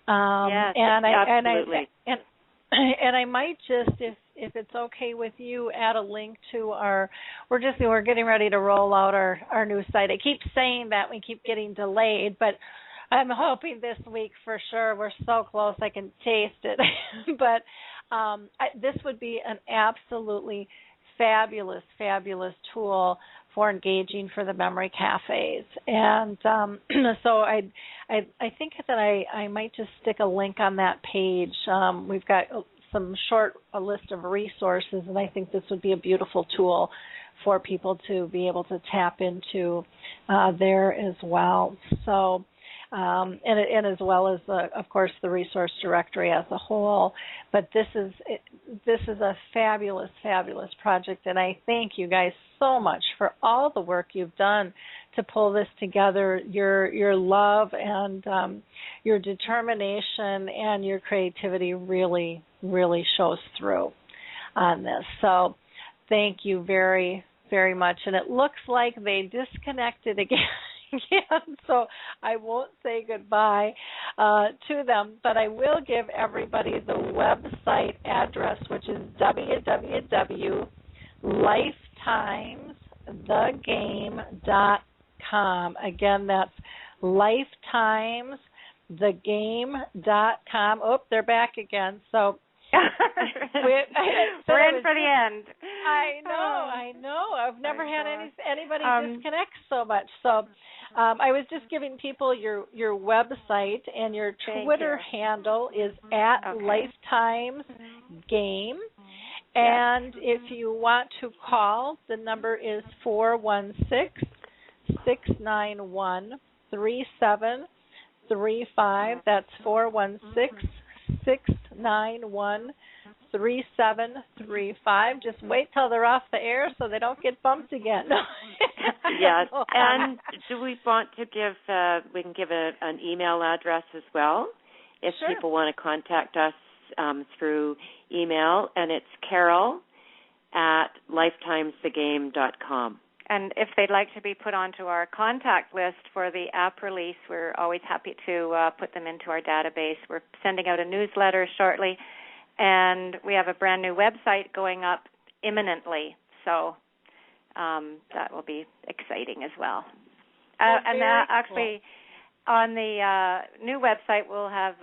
Yes, absolutely. And I might just, if it's okay with you, add a link to we're getting ready to roll out our new site. I keep saying that, we keep getting delayed, but I'm hoping this week for sure. We're so close, I can taste it. But this would be an absolutely fabulous, fabulous tool for engaging for the memory cafes. And so I think that I might just stick a link on that page. We've got a list of resources, and I think this would be a beautiful tool for people to be able to tap into there as well. So, and as well as of course, the resource directory as a whole. But this is a fabulous, fabulous project, and I thank you guys so much for all the work you've done to pull this together. Your love and your determination and your creativity really, really shows through on this. So thank you very, very much. And it looks like they disconnected again. So I won't say goodbye to them, but I will give everybody the website address, which is www.lifetimesthegame.com. Again, that's lifetimesthegame.com. Oh, they're back again. So we're in for the end. I know. I've never had anybody disconnect so much. So I was just giving people your website, and your Twitter handle is @LifetimesGame. And if you want to call, the number is 416-691-3735. That's 416-691-3735. Just wait till they're off the air so they don't get bumped again. Yes, and do we want to give, we can give an email address as well if people want to contact us through email, and it's carol@lifetimesthegame.com. And if they'd like to be put onto our contact list for the app release, we're always happy to put them into our database. We're sending out a newsletter shortly, and we have a brand new website going up imminently. So that will be exciting as well. And actually, on the new website, we'll have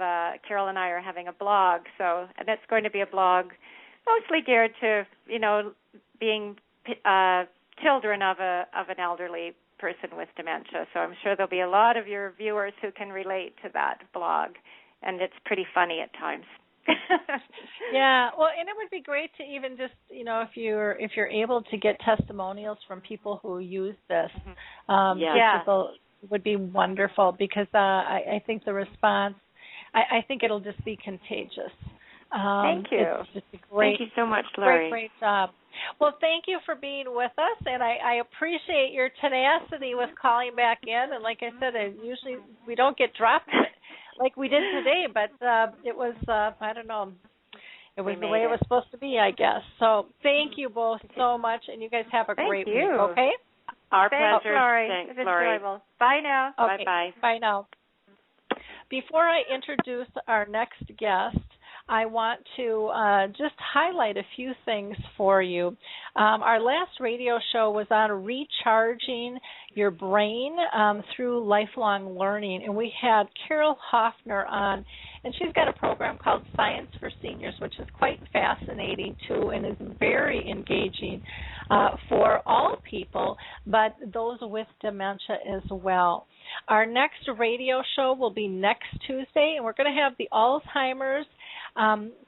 Carol and I are having a blog. So, and it's going to be a blog mostly geared to, being children of an elderly person with dementia. So I'm sure there'll be a lot of your viewers who can relate to that blog, and it's pretty funny at times. Yeah, well, and it would be great to even just, if you're able to get testimonials from people who use this, people would be wonderful, because I think the response, I think it'll just be contagious. Thank you. It's just a great, thank you so much, Laurie. Great job. Well, thank you for being with us, and I appreciate your tenacity with calling back in. And like I said, usually we don't get dropped like we did today, but it was, I don't know, It was the way it was supposed to be, I guess. So thank you both so much, and you guys have a great week, okay? Our Thanks, pleasure. Lori. Thanks, It was Lori. enjoyable. Bye now. Okay. Bye-bye. Bye now. Before I introduce our next guest, I want to just highlight a few things for you. Our last radio show was on recharging your brain through lifelong learning, and we had Carol Hoffner on, and she's got a program called Science for Seniors, which is quite fascinating, too, and is very engaging for all people, but those with dementia as well. Our next radio show will be next Tuesday, and we're going to have the Alzheimer's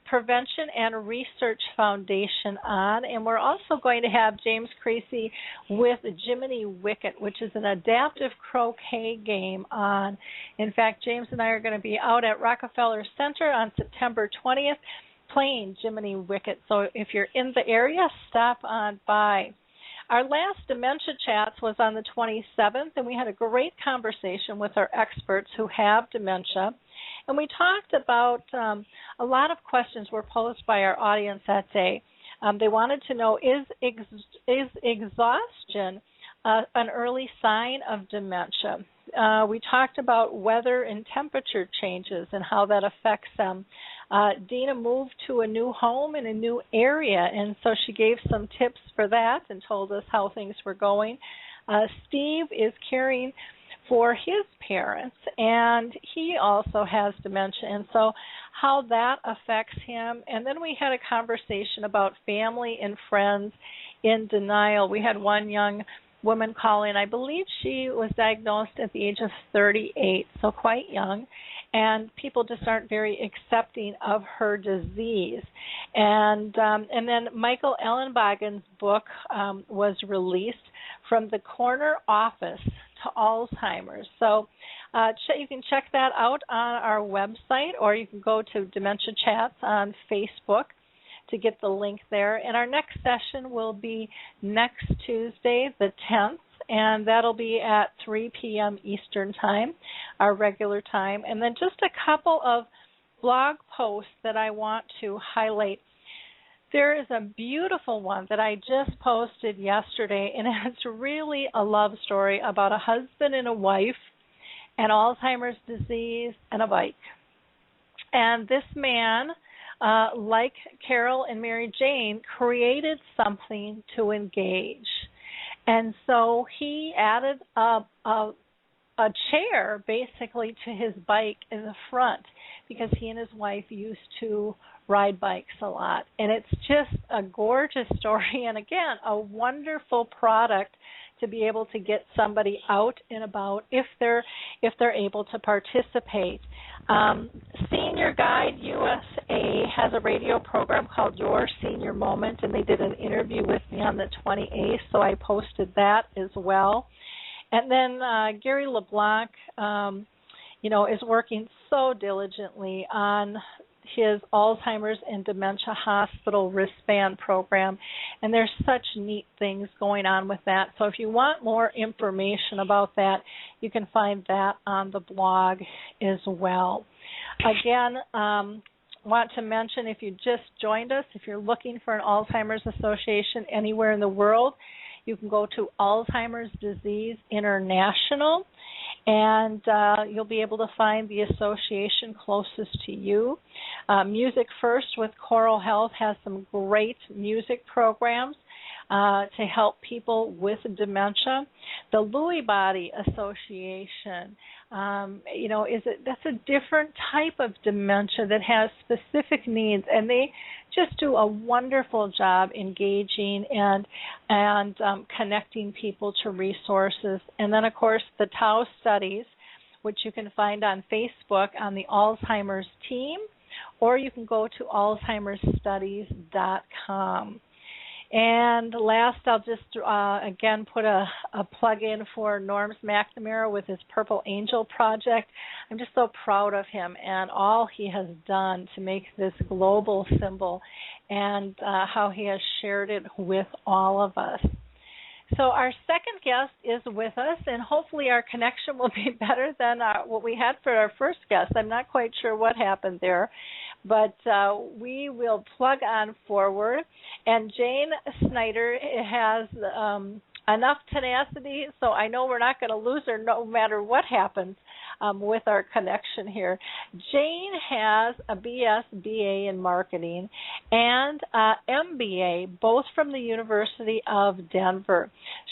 Prevention and Research Foundation on, and we're also going to have James Creasy with Jiminy Wicket, which is an adaptive croquet game on. In fact, James and I are going to be out at Rockefeller Center on September 20th playing Jiminy Wicket, so if you're in the area, stop on by. Our last Dementia Chats was on the 27th, and we had a great conversation with our experts who have dementia. And we talked about a lot of questions were posed by our audience that day. They wanted to know, is exhaustion an early sign of dementia? We talked about weather and temperature changes and how that affects them. Dina moved to a new home in a new area, and so she gave some tips for that and told us how things were going. Steve is caring for his parents, and he also has dementia, and so how that affects him. And then we had a conversation about family and friends in denial. We had one young woman call in. I believe she was diagnosed at the age of 38, so quite young, and people just aren't very accepting of her disease. And then Michael Ellenbogen's book was released, From the Corner Office to Alzheimer's. So you can check that out on our website, or you can go to Dementia Chats on Facebook to get the link there. And our next session will be next Tuesday, the 10th, and that'll be at 3 p.m. Eastern Time, our regular time. And then just a couple of blog posts that I want to highlight. There is a beautiful one that I just posted yesterday, and it's really a love story about a husband and a wife and Alzheimer's disease and a bike. And this man, like Carol and Mary Jane, created something to engage. And so he added a chair basically to his bike in the front because he and his wife used to ride bikes a lot. And it's just a gorgeous story, and again, a wonderful product to be able to get somebody out and about if they're able to participate. Senior Guide USA has a radio program called Your Senior Moment, and they did an interview with me on the 28th, so I posted that as well. And then Gary LeBlanc, is working so diligently on his Alzheimer's and Dementia Hospital wristband program, and there's such neat things going on with that. So if you want more information about that, you can find that on the blog as well. Again, want to mention, if you just joined us, if you're looking for an Alzheimer's Association anywhere in the world, you can go to Alzheimer's Disease International, and you'll be able to find the association closest to you. Music First with Choral Health has some great music programs to help people with dementia. The Lewy Body Association, that's a different type of dementia that has specific needs, and they just do a wonderful job engaging and connecting people to resources. And then, of course, the Tau Studies, which you can find on Facebook on the Alzheimer's team, or you can go to alzheimersstudies.com. And last, I'll just, again, put a plug in for Norms McNamara with his Purple Angel project. I'm just so proud of him and all he has done to make this global symbol and how he has shared it with all of us. So our second guest is with us, and hopefully our connection will be better than what we had for our first guest. I'm not quite sure what happened there. But we will plug on forward. And Jane Snyder has enough tenacity, so I know we're not going to lose her no matter what happens with our connection here. Jane has a BS, BA in marketing, and MBA, both from the University of Denver.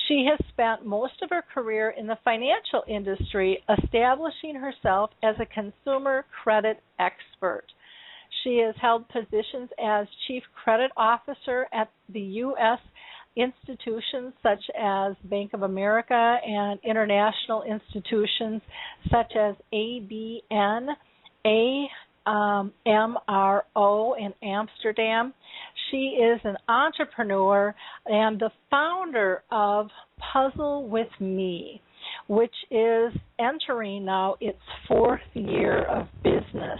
She has spent most of her career in the financial industry, establishing herself as a consumer credit expert. She has held positions as Chief Credit Officer at the U.S. institutions such as Bank of America and international institutions such as ABN, AMRO in Amsterdam. She is an entrepreneur and the founder of Puzzle With Me, which is entering now its 4th year of business.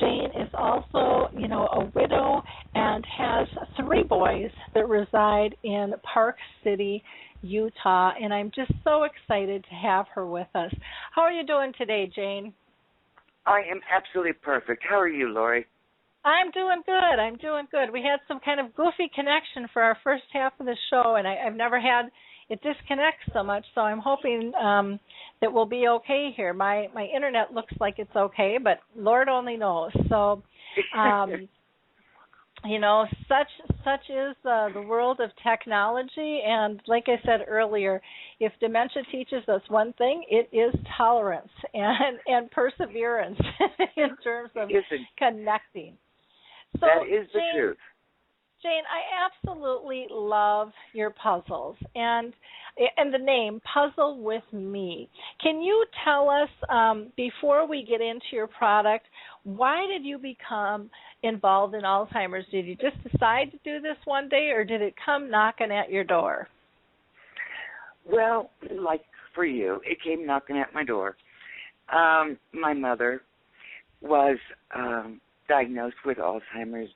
Jane is also, a widow and has 3 boys that reside in Park City, Utah, and I'm just so excited to have her with us. How are you doing today, Jane? I am absolutely perfect. How are you, Lori? I'm doing good. We had some kind of goofy connection for our first half of the show, and I've never had it disconnect so much, so I'm hoping that we'll be okay here. My internet looks like it's okay, but Lord only knows. So, such is the world of technology, and like I said earlier, if dementia teaches us one thing, it is tolerance and perseverance in terms of connecting. So, that is the truth. Jane, I absolutely love your puzzles and the name Puzzle With Me. Can you tell us, before we get into your product, why did you become involved in Alzheimer's? Did you just decide to do this one day, or did it come knocking at your door? Well, like for you, it came knocking at my door. My mother was diagnosed with Alzheimer's,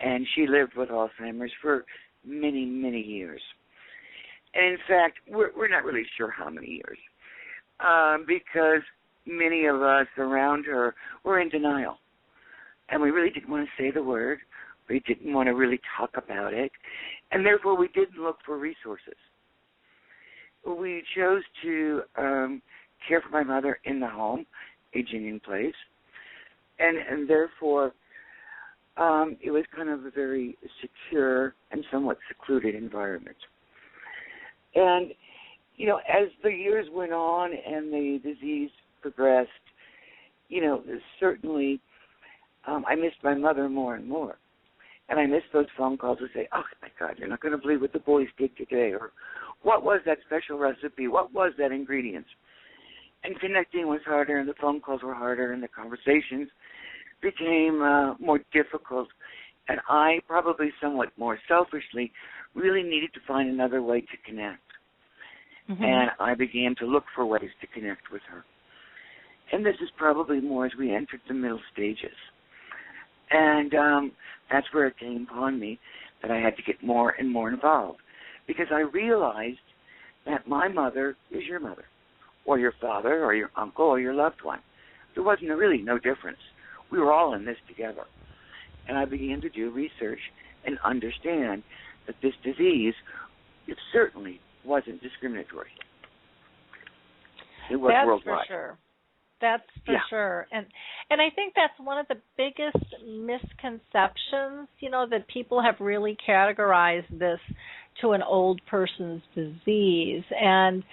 and she lived with Alzheimer's for many, many years. And in fact, we're not really sure how many years, because many of us around her were in denial. And we really didn't want to say the word. We didn't want to really talk about it. And therefore, we didn't look for resources. We chose to care for my mother in the home, aging in place. And therefore, it was kind of a very secure and somewhat secluded environment. And, as the years went on and the disease progressed, certainly I missed my mother more and more. And I missed those phone calls to say, oh, my God, you're not going to believe what the boys did today, or what was that special recipe, what was that ingredient? And connecting was harder, and the phone calls were harder, and the conversations became more difficult, and I probably somewhat more selfishly really needed to find another way to connect. Mm-hmm. And I began to look for ways to connect with her. And this is probably more as we entered the middle stages. And that's where it came upon me that I had to get more and more involved, because I realized that my mother is your mother, or your father, or your uncle, or your loved one. There wasn't really no difference. We were all in this together. And I began to do research and understand that this disease, it certainly wasn't discriminatory. It was worldwide. That's for sure. And I think that's one of the biggest misconceptions, that people have really categorized this to an old person's disease. And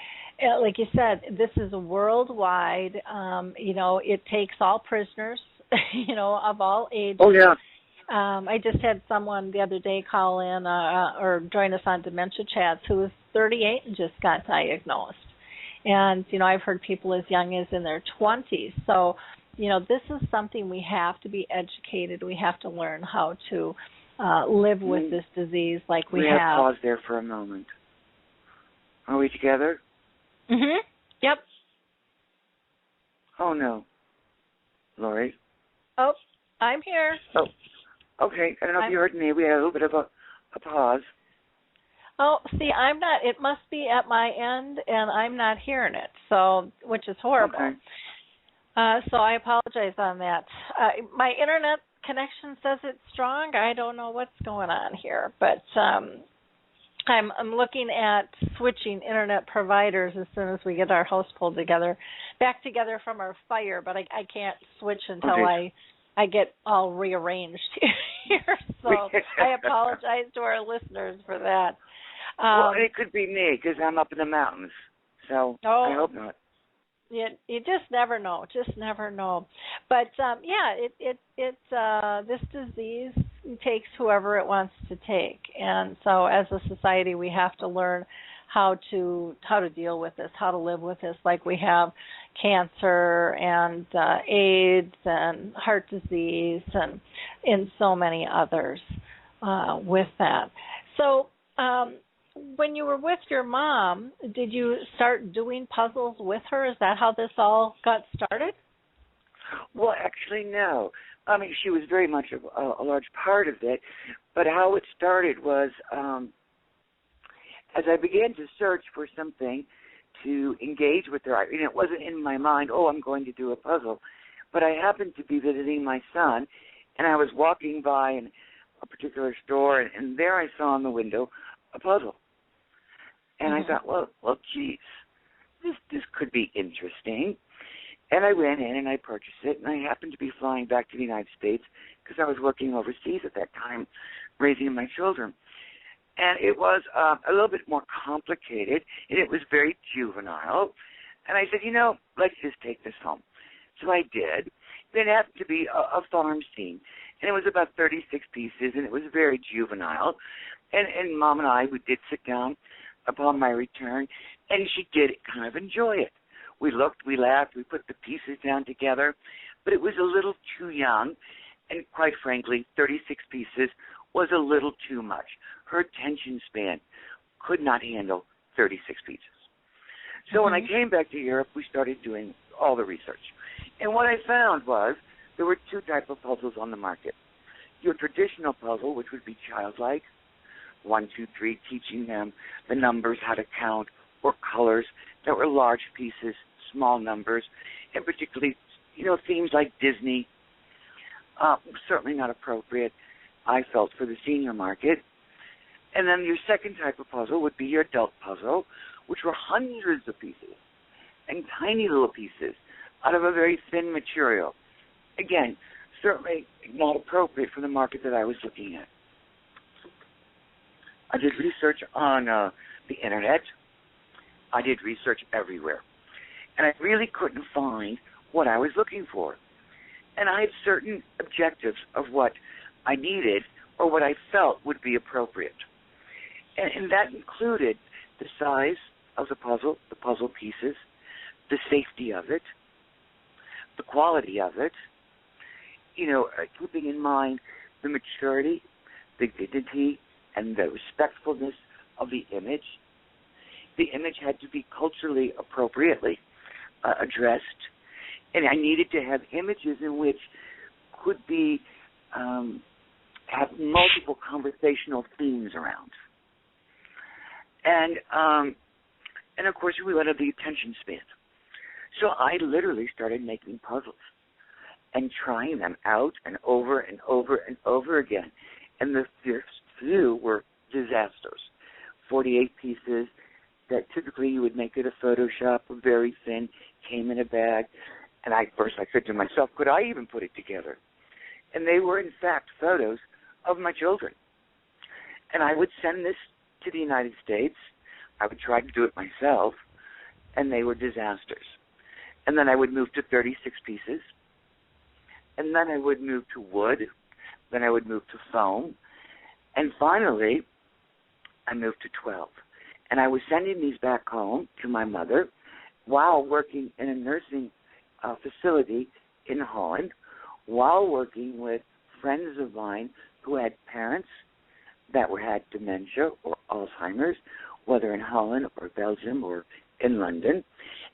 like you said, this is worldwide. It takes all prisoners, of all ages. Oh, yeah. I just had someone the other day call in or join us on Dementia Chats who was 38 and just got diagnosed. And, I've heard people as young as in their 20s. So, this is something we have to be educated. We have to learn how to live with this disease like we have. We have to pause there for a moment. Are we together? Mm-hmm. Yep. Oh, no. Lori? Oh, I'm here. Oh, okay. I don't know if you heard me. We had a little bit of a pause. Oh, see, I'm not. It must be at my end, and I'm not hearing it, so which is horrible. Okay. So I apologize on that. my internet connection says it's strong. I don't know what's going on here, but I'm looking at switching internet providers as soon as we get our house pulled back together from our fire. But I can't switch until I get all rearranged here. So I apologize to our listeners for that. Well, it could be me because I'm up in the mountains. So I hope not. You just never know. But this disease takes whoever it wants to take, and so as a society we have to learn how to deal with this, how to live with this, like we have cancer and AIDS and heart disease and in so many others with that. So when you were with your mom, did you start doing puzzles with her? Is that how this all got started? Well, actually, no. I mean, she was very much a large part of it, but how it started was as I began to search for something to engage with her. I mean, it wasn't in my mind, I'm going to do a puzzle, but I happened to be visiting my son, and I was walking by a particular store, and there I saw in the window a puzzle. And I thought, well, geez, this could be interesting. And I went in and I purchased it, and I happened to be flying back to the United States because I was working overseas at that time, raising my children. And it was a little bit more complicated, and it was very juvenile. And I said, let's just take this home. So I did. It happened to be a farm scene, and it was about 36 pieces, and it was very juvenile. And Mom and I, we did sit down upon my return, and she did kind of enjoy it. We looked, we laughed, we put the pieces down together, but it was a little too young, and quite frankly, 36 pieces was a little too much. Her attention span could not handle 36 pieces. So when I came back to Europe, we started doing all the research. And what I found was there were two types of puzzles on the market. Your traditional puzzle, which would be childlike, 1, 2, 3, teaching them the numbers, how to count, or colors that were large pieces, small numbers, and particularly, themes like Disney, certainly not appropriate, I felt, for the senior market. And then your second type of puzzle would be your adult puzzle, which were hundreds of pieces and tiny little pieces out of a very thin material. Again, certainly not appropriate for the market that I was looking at. I did research on the Internet. I did research everywhere. And I really couldn't find what I was looking for. And I had certain objectives of what I needed or what I felt would be appropriate. And that included the size of the puzzle pieces, the safety of it, the quality of it, keeping in mind the maturity, the dignity, and the respectfulness of the image. The image had to be culturally appropriately addressed, and I needed to have images in which could be have multiple conversational themes around. And of course, we wanted the attention span. So I literally started making puzzles and trying them out and over and over and over again. And the first few were disasters. 48 pieces that typically you would make it a Photoshop, very thin, came in a bag. And I said to myself, could I even put it together? And they were, in fact, photos of my children. And I would send this to the United States. I would try to do it myself, and they were disasters. And then I would move to 36 pieces. And then I would move to wood. Then I would move to foam. And finally, I moved to 12. And I was sending these back home to my mother while working in a nursing facility in Holland, while working with friends of mine who had parents that had dementia or Alzheimer's, whether in Holland or Belgium or in London.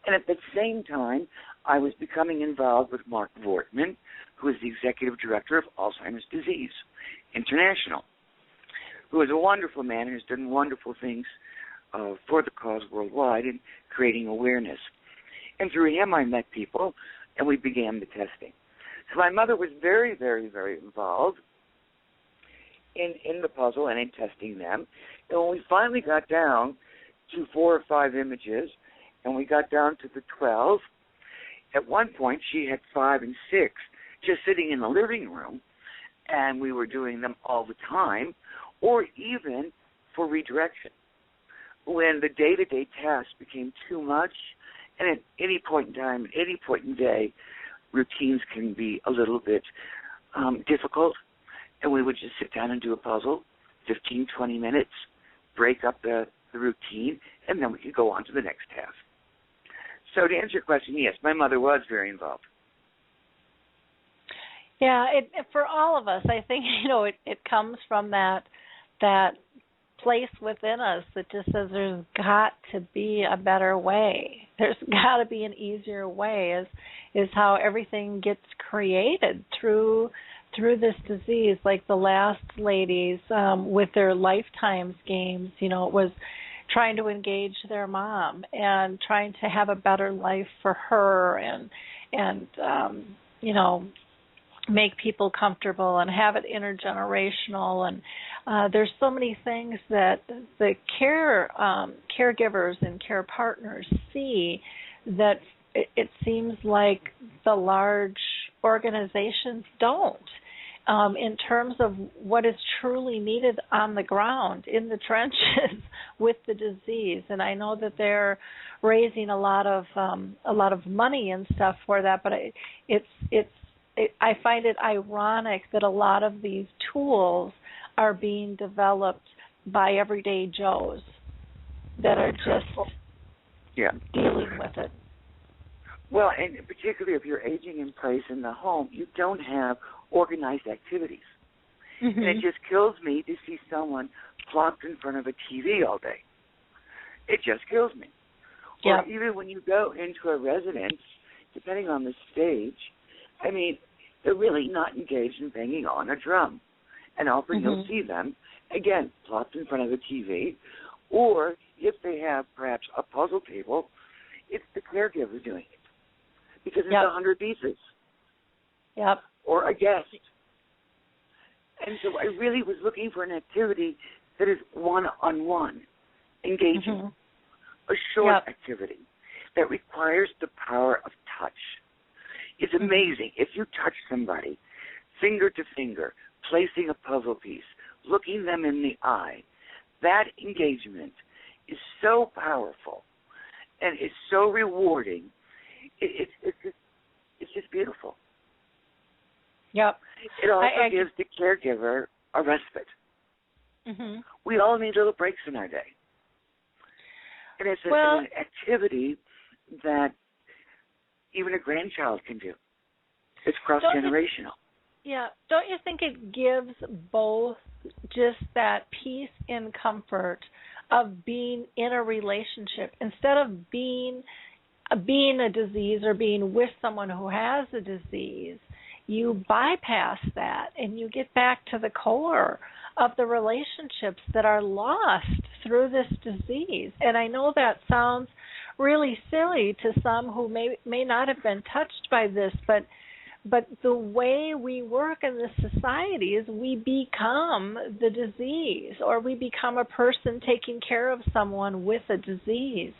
And at the same time, I was becoming involved with Mark Vortman, who is the executive director of Alzheimer's Disease International, who is a wonderful man and has done wonderful things for the cause worldwide in creating awareness. And through him, I met people, and we began the testing. So my mother was very, very, very involved in the puzzle and in testing them. And when we finally got down to 4 or 5 images, and we got down to the 12, at one point she had 5 and 6 just sitting in the living room, and we were doing them all the time, or even for redirection. When the day-to-day tasks became too much, and at any point in time, at any point in day, routines can be a little bit difficult, and we would just sit down and do a puzzle, 15, 20 minutes, break up the routine, and then we could go on to the next task. So to answer your question, yes, my mother was very involved. Yeah, for all of us, I think, it comes from that place within us that just says there's got to be a better way. There's got to be an easier way is how everything gets created through this disease. Like the last ladies with their lifetimes games, it was trying to engage their mom and trying to have a better life for her and make people comfortable and have it intergenerational. And there's so many things that the caregivers and care partners see that it seems like the large organizations don't. In terms of what is truly needed on the ground, in the trenches with the disease. And I know that they're raising a lot of money and stuff for that, but I find it ironic that a lot of these tools are being developed by everyday Joes that are just dealing with it. Well, and particularly if you're aging in place in the home, you don't have organized activities. Mm-hmm. And it just kills me to see someone plopped in front of a TV all day. It just kills me. Yeah. Or even when you go into a residence, depending on the stage, I mean, they're really not engaged in banging on a drum. And often you'll see them, again, plopped in front of a TV, or if they have perhaps a puzzle table, it's the caregiver doing it. Because it's 100 pieces. Yep. Or a guest. And so I really was looking for an activity that is one-on-one, engaging, a short activity that requires the power of touch. It's amazing. If you touch somebody, finger to finger, placing a puzzle piece, looking them in the eye, that engagement is so powerful and it's so rewarding. It's just beautiful. Yep. It also gives the caregiver a respite. Mm-hmm. We all need little breaks in our day. And it's an activity that even a grandchild can do. It's cross-generational. Don't you think it gives both just that peace and comfort of being in a relationship instead of being a disease or being with someone who has a disease? You bypass that and you get back to the core of the relationships that are lost through this disease. And I know that sounds really silly to some who may not have been touched by this, but the way we work in this society is we become the disease, or we become a person taking care of someone with a disease.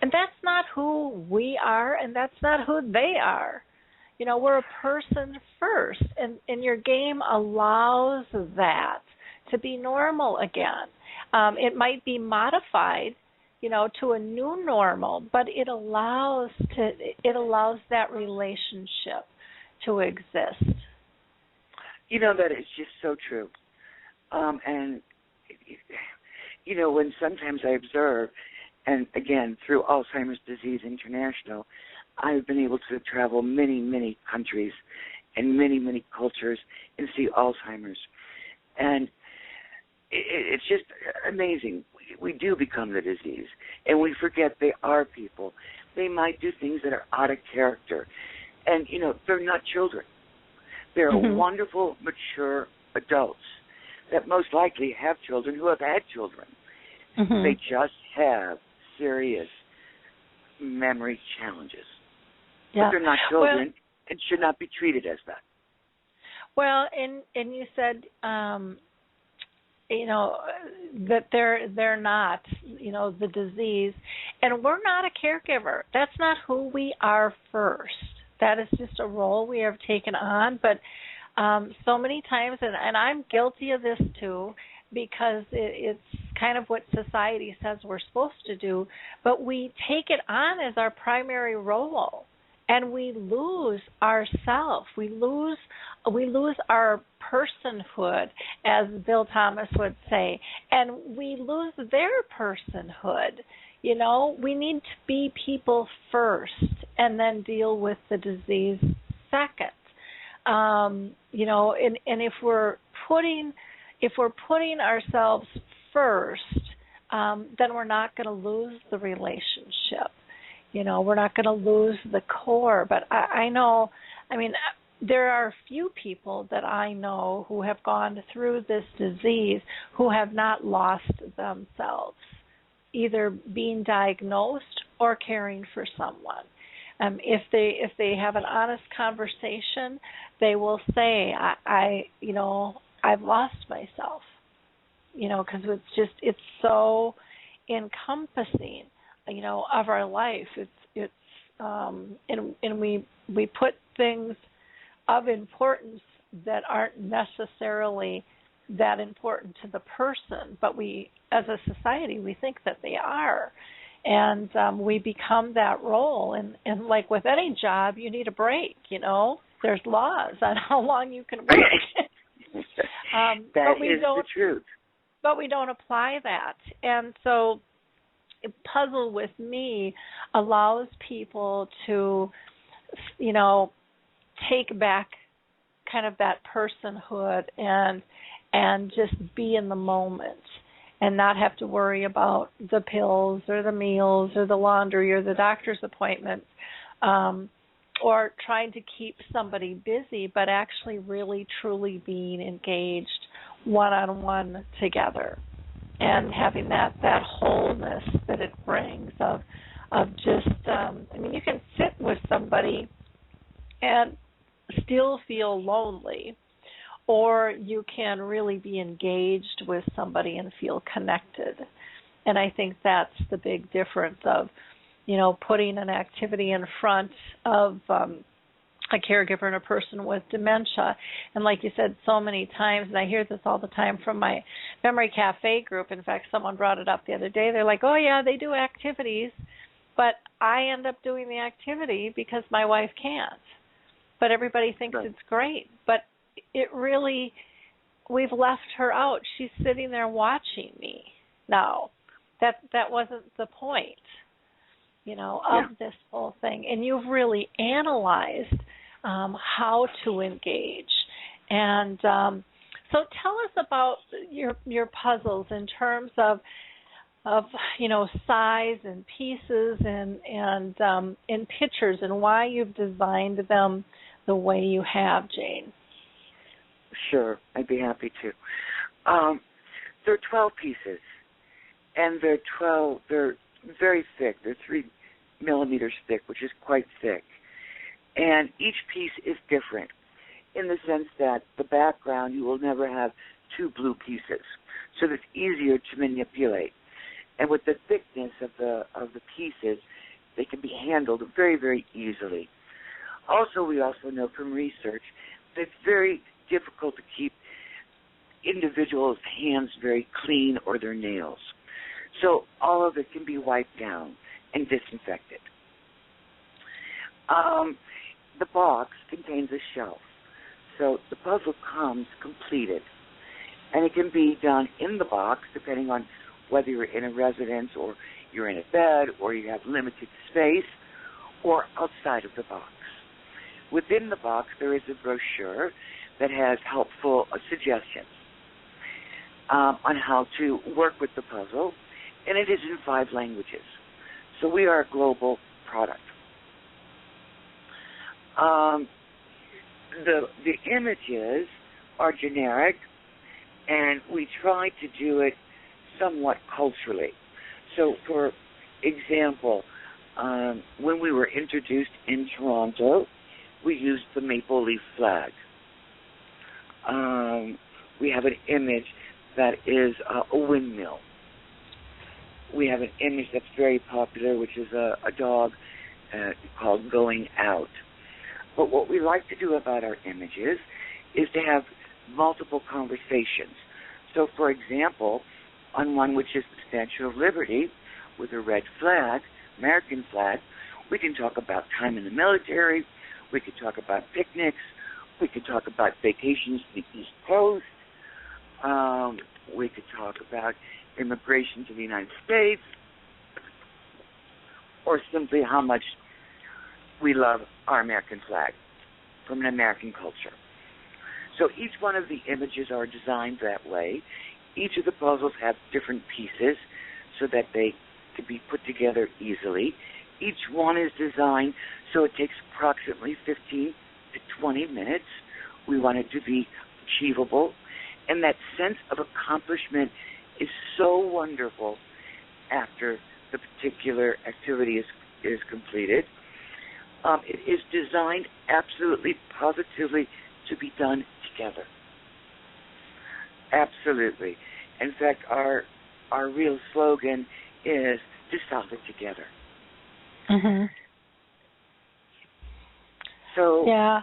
And that's not who we are, and that's not who they are. We're a person first, and your game allows that to be normal again. It might be modified, to a new normal, but it allows that relationship to exist. That is just so true. And, when sometimes I observe, and again, through Alzheimer's Disease International, I've been able to travel many, many countries and many, many cultures and see Alzheimer's. And it's just amazing. We do become the disease, and we forget they are people. They might do things that are out of character. And, they're not children. They're wonderful, mature adults that most likely have children who have had children. They just have serious memory challenges. But they're not children and should not be treated as that. Well, and you said, that they're not, the disease, and we're not a caregiver. That's not who we are first. That is just a role we have taken on. But so many times, and I'm guilty of this too, because it's kind of what society says we're supposed to do, but we take it on as our primary role, and we lose ourself. We lose our personhood, as Bill Thomas would say, and we lose their personhood. We need to be people first, and then deal with the disease second. And if we're putting ourselves first, then we're not going to lose the relationship. We're not going to lose the core. But I know, there are a few people that I know who have gone through this disease who have not lost themselves, either being diagnosed or caring for someone. If they have an honest conversation, they will say, I've lost myself, because it's so encompassing, of our life. And we put things of importance that aren't necessarily that important to the person, but we, as a society, we think that they are. And we become that role. And like with any job, you need a break, There's laws on how long you can work. That is the truth. But we don't apply that. And so Puzzle with Me allows people to, take back kind of that personhood and just be in the moment, and not have to worry about the pills or the meals or the laundry or the doctor's appointments, or trying to keep somebody busy, but actually really truly being engaged one-on-one together, and having that wholeness that it brings of just, you can sit with somebody and still feel lonely, or you can really be engaged with somebody and feel connected. And I think that's the big difference of, putting an activity in front of a caregiver and a person with dementia. And like you said so many times, and I hear this all the time from my Memory Cafe group. In fact, someone brought it up the other day. They're like, oh, yeah, they do activities, but I end up doing the activity because my wife can't. But everybody thinks It's great. But it really, we've left her out. She's sitting there watching me now. That wasn't the point, of this whole thing. And you've really analyzed how to engage. And so tell us about your puzzles in terms of size and pieces and pictures, and why you've designed them the way you have, Jane. Sure, I'd be happy to. There are 12 pieces, and they're very thick. They're 3 millimeters thick, which is quite thick. And each piece is different in the sense that the background, you will never have 2 blue pieces, so it's easier to manipulate. And with the thickness of the pieces, they can be handled very, very easily. Also, we also know from research that it's very difficult to keep individuals' hands very clean, or their nails. So all of it can be wiped down and disinfected. The box contains a shelf. So the puzzle comes completed. And it can be done in the box, depending on whether you're in a residence or you're in a bed or you have limited space, or outside of the box. Within the box, there is a brochure that has helpful suggestions on how to work with the puzzle, and it is in 5 languages. So we are a global product. The images are generic, and we try to do it somewhat culturally. So, for example, when we were introduced in Toronto, we used the maple leaf flag. We have an image that is a windmill. We have an image that's very popular, which is a dog called Going Out. But what we like to do about our images is to have multiple conversations. So, for example, on one which is the Statue of Liberty with a red flag, American flag, we can talk about time in the military, we could talk about picnics, we could talk about vacations to the East Coast, we could talk about immigration to the United States, or simply how much we love our American flag from an American culture. So each one of the images are designed that way. Each of the puzzles have different pieces so that they can be put together easily. Each one is designed so it takes approximately 15 to 20 minutes. We want it to be achievable. And that sense of accomplishment is so wonderful after the particular activity is completed. It is designed absolutely, positively to be done together. Absolutely. In fact, our real slogan is to solve it together. Mm-hmm. So, yeah.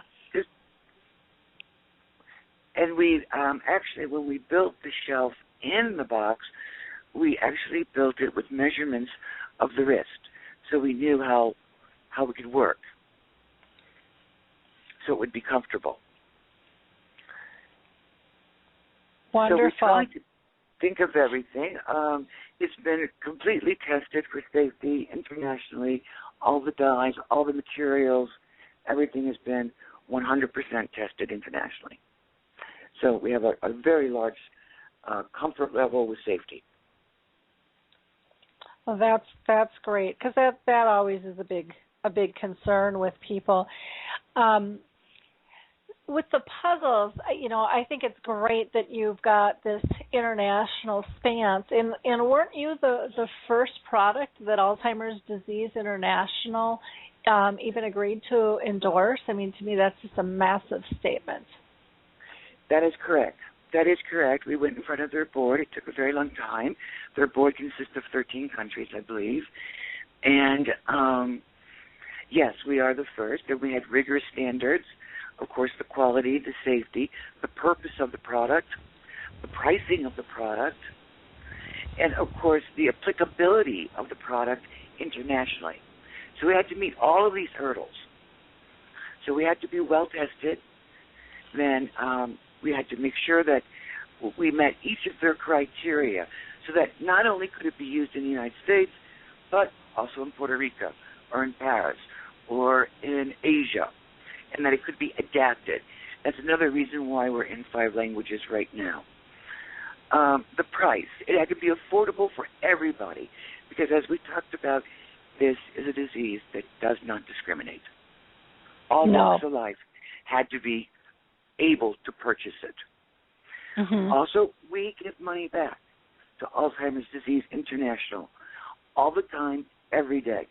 And we actually, when we built the shelf in the box, we actually built it with measurements of the wrist, so we knew how it could work, so it would be comfortable. Wonderful. So we try to think of everything. It's been completely tested for safety internationally. All the dyes, all the materials, everything has been 100% tested internationally. So we have a very large comfort level with safety. Well, that's great, because that always is a big concern with people. With the puzzles, I think it's great that you've got this international stance. And weren't you the first product that Alzheimer's Disease International even agreed to endorse? I mean, to me, that's just a massive statement. That is correct. That is correct. We went in front of their board. It took a very long time. Their board consists of 13 countries, I believe. And, yes, we are the first. And we had rigorous standards. Of course, the quality, the safety, the purpose of the product, the pricing of the product, and, of course, the applicability of the product internationally. So we had to meet all of these hurdles. So we had to be well-tested. Then we had to make sure that we met each of their criteria so that not only could it be used in the United States, but also in Puerto Rico or in Paris or in Asia, and that it could be adapted. That's another reason why we're in 5 languages right now. The price, it had to be affordable for everybody, because as we talked about, this is a disease that does not discriminate. All walks of life had to be able to purchase it. Mm-hmm. Also, we give money back to Alzheimer's Disease International all the time, every day.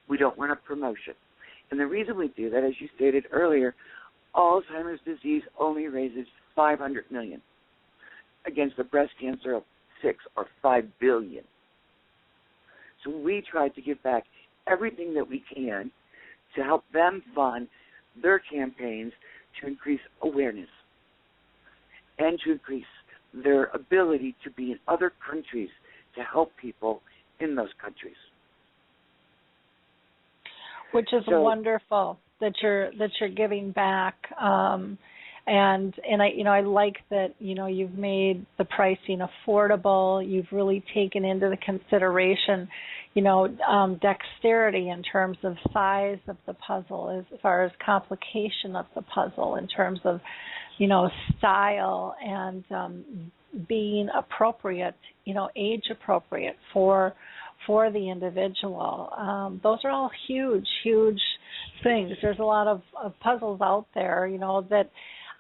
We don't run a promotion. And the reason we do that, as you stated earlier, Alzheimer's disease only raises $500 million against the breast cancer of 6 or 5 billion. So we try to give back everything that we can to help them fund their campaigns to increase awareness and to increase their ability to be in other countries to help people in those countries. Which is wonderful that you're giving back, and I like that you've made the pricing affordable. You've really taken into the consideration, dexterity in terms of size of the puzzle, as far as complication of the puzzle, in terms of style and being appropriate, age appropriate for the individual. Those are all huge things. There's a lot of puzzles out there, that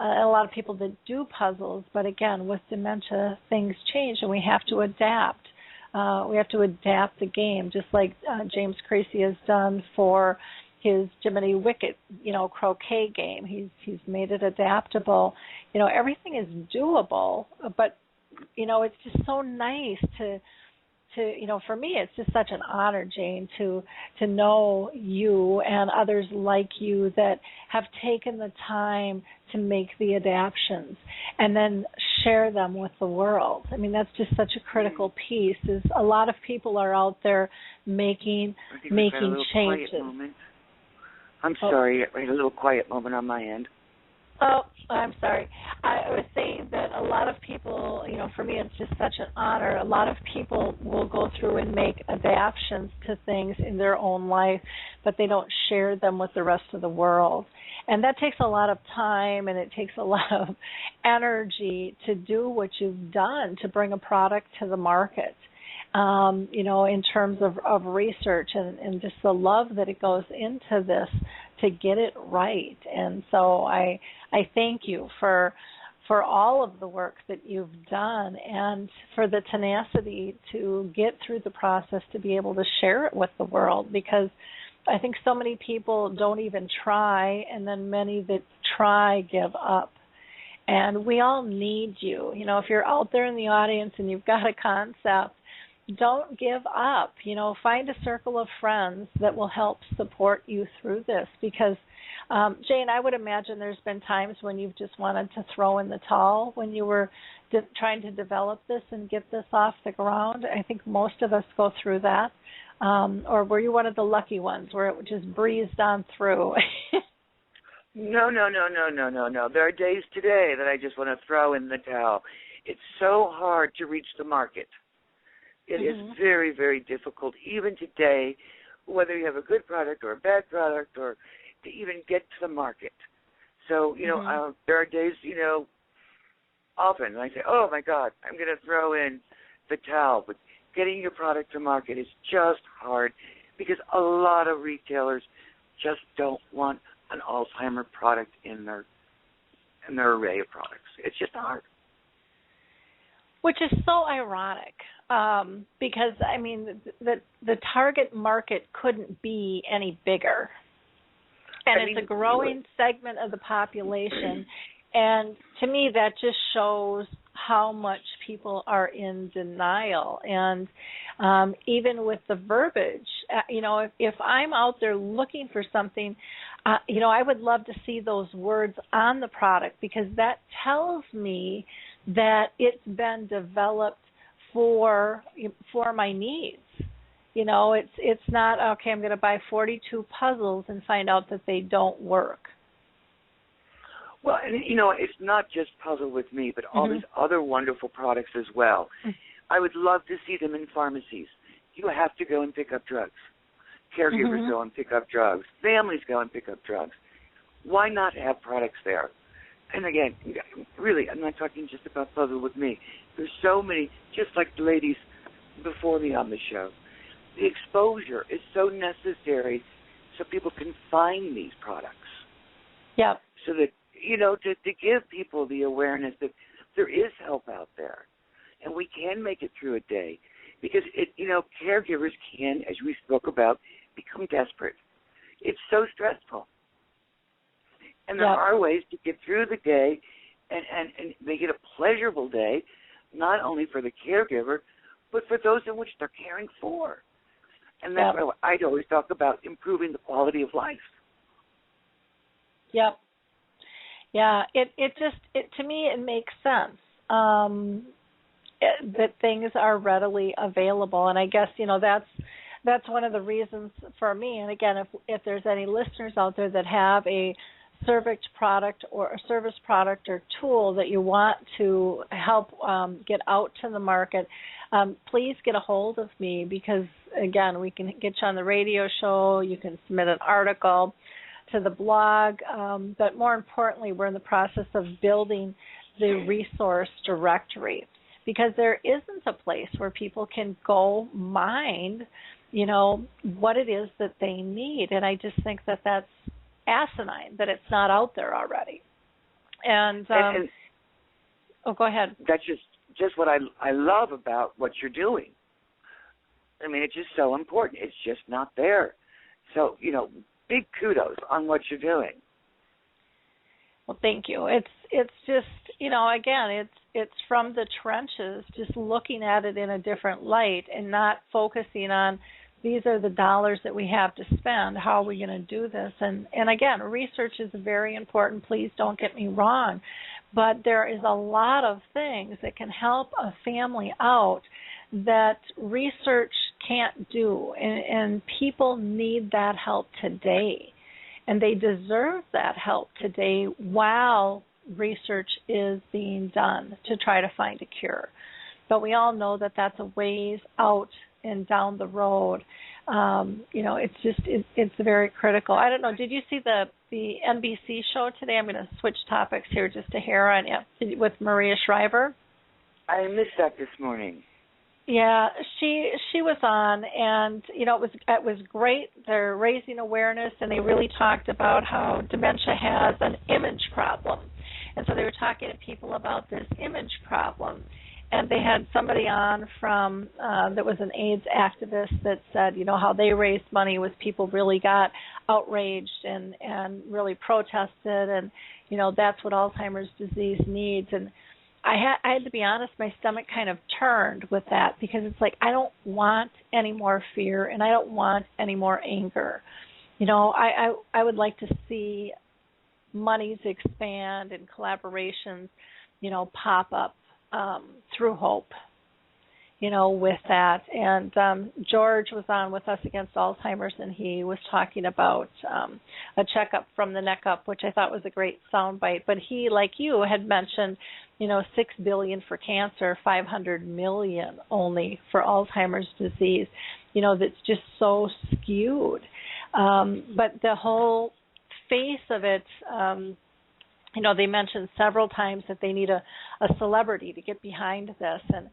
a lot of people that do puzzles, but again, with dementia, things change and we have to adapt. We have to adapt the game, just like James Creasy has done for his Jiminy Wicket, croquet game. He's made it adaptable. Everything is doable, but it's just so nice to for me, it's just such an honor, Jane, to know you and others like you that have taken the time to make the adaptions and then share them with the world. I mean, that's just such a critical piece. Is a lot of people are out there making changes. I'm sorry, I had a little quiet moment on my end. Oh, I'm sorry. I was saying that a lot of people, for me it's just such an honor. A lot of people will go through and make adaptations to things in their own life, but they don't share them with the rest of the world. And that takes a lot of time, and it takes a lot of energy to do what you've done to bring a product to the market. In terms of research and just the love that it goes into this to get it right. And so I thank you for all of the work that you've done and for the tenacity to get through the process to be able to share it with the world, because I think so many people don't even try, and then many that try give up. And we all need you. If you're out there in the audience and you've got a concept, don't give up. Find a circle of friends that will help support you through this, because, Jane, I would imagine there's been times when you've just wanted to throw in the towel when you were trying to develop this and get this off the ground. I think most of us go through that. Or were you one of the lucky ones where it just breezed on through? No. There are days today that I just want to throw in the towel. It's so hard to reach the market. It is very, very difficult, even today, whether you have a good product or a bad product, or to even get to the market. So, there are days, often I say, oh, my God, I'm going to throw in the towel. But getting your product to market is just hard, because a lot of retailers just don't want an Alzheimer product in their array of products. It's just hard. Which is so ironic, because, I mean, the target market couldn't be any bigger. And it's a growing segment of the population. And to me, that just shows how much people are in denial. And even with the verbiage, if I'm out there looking for something, I would love to see those words on the product, because that tells me that it's been developed for my needs. It's not, okay, I'm going to buy 42 puzzles and find out that they don't work. Well, and it's not just puzzle with me, but all these other wonderful products as well. I would love to see them in pharmacies. You have to go and pick up drugs. Caregivers go and pick up drugs. Families go and pick up drugs. Why not have products there? And again, really, I'm not talking just about puzzle with me. There's so many, just like the ladies before me on the show. The exposure is so necessary so people can find these products. Yeah. So that, to give people the awareness that there is help out there and we can make it through a day. Because, caregivers can, as we spoke about, become desperate. It's so stressful. And there are ways to get through the day and make it a pleasurable day, not only for the caregiver, but for those in which they're caring for. And that's why I'd always talk about improving the quality of life. Yep. Yeah, to me it makes sense that things are readily available, and I guess that's one of the reasons for me. And again, if there's any listeners out there that have a service product or tool that you want to help get out to the market, please get a hold of me, because again, we can get you on the radio show. You can submit an article to the blog, but more importantly, we're in the process of building the resource directory, because there isn't a place where people can go mine, what it is that they need. And I just think that that's asinine that it's not out there already. And go ahead. That's just what I love about what you're doing. I mean, it's just so important. It's just not there. So, big kudos on what you're doing. Well, thank you. It's just, again, it's from the trenches, just looking at it in a different light and not focusing on these are the dollars that we have to spend. How are we going to do this? And again, research is very important. Please don't get me wrong. But there is a lot of things that can help a family out that research can't do. And people need that help today. And they deserve that help today while research is being done to try to find a cure. But we all know that that's a ways out and down the road. It's very critical. I don't know, did you see the NBC show today? I'm going to switch topics here just a hair on it with Maria Shriver. I missed that this morning. Yeah, she was on, and it was great. They're raising awareness, and they really talked about how dementia has an image problem, and so they were talking to people about this image problem, and they had somebody on from that was an AIDS activist that said, how they raised money was people really got outraged and really protested, and that's what Alzheimer's disease needs. And I had to be honest, my stomach kind of turned with that, because it's like I don't want any more fear and I don't want any more anger. I would like to see monies expand and collaborations, pop up through hope, with that. And George was on with Us Against Alzheimer's, and he was talking about a checkup from the neck up, which I thought was a great soundbite. But he, like you, had mentioned, $6 billion for cancer, $500 million only for Alzheimer's disease. That's just so skewed. But the whole face of it, they mentioned several times that they need a celebrity to get behind this, and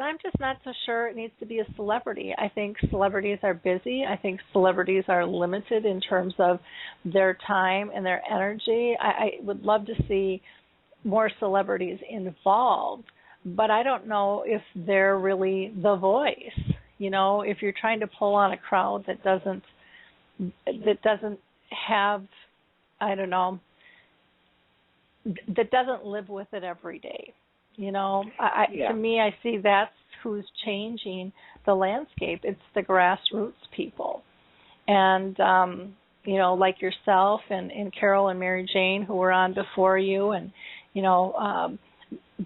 I'm just not so sure it needs to be a celebrity. I think celebrities are busy. I think celebrities are limited in terms of their time and their energy. I would love to see more celebrities involved, but I don't know if they're really the voice. If you're trying to pull on a crowd that doesn't have, that doesn't live with it every day. To me, I see that's who's changing the landscape. It's the grassroots people. And, like yourself and Carol and Mary Jane, who were on before you, and,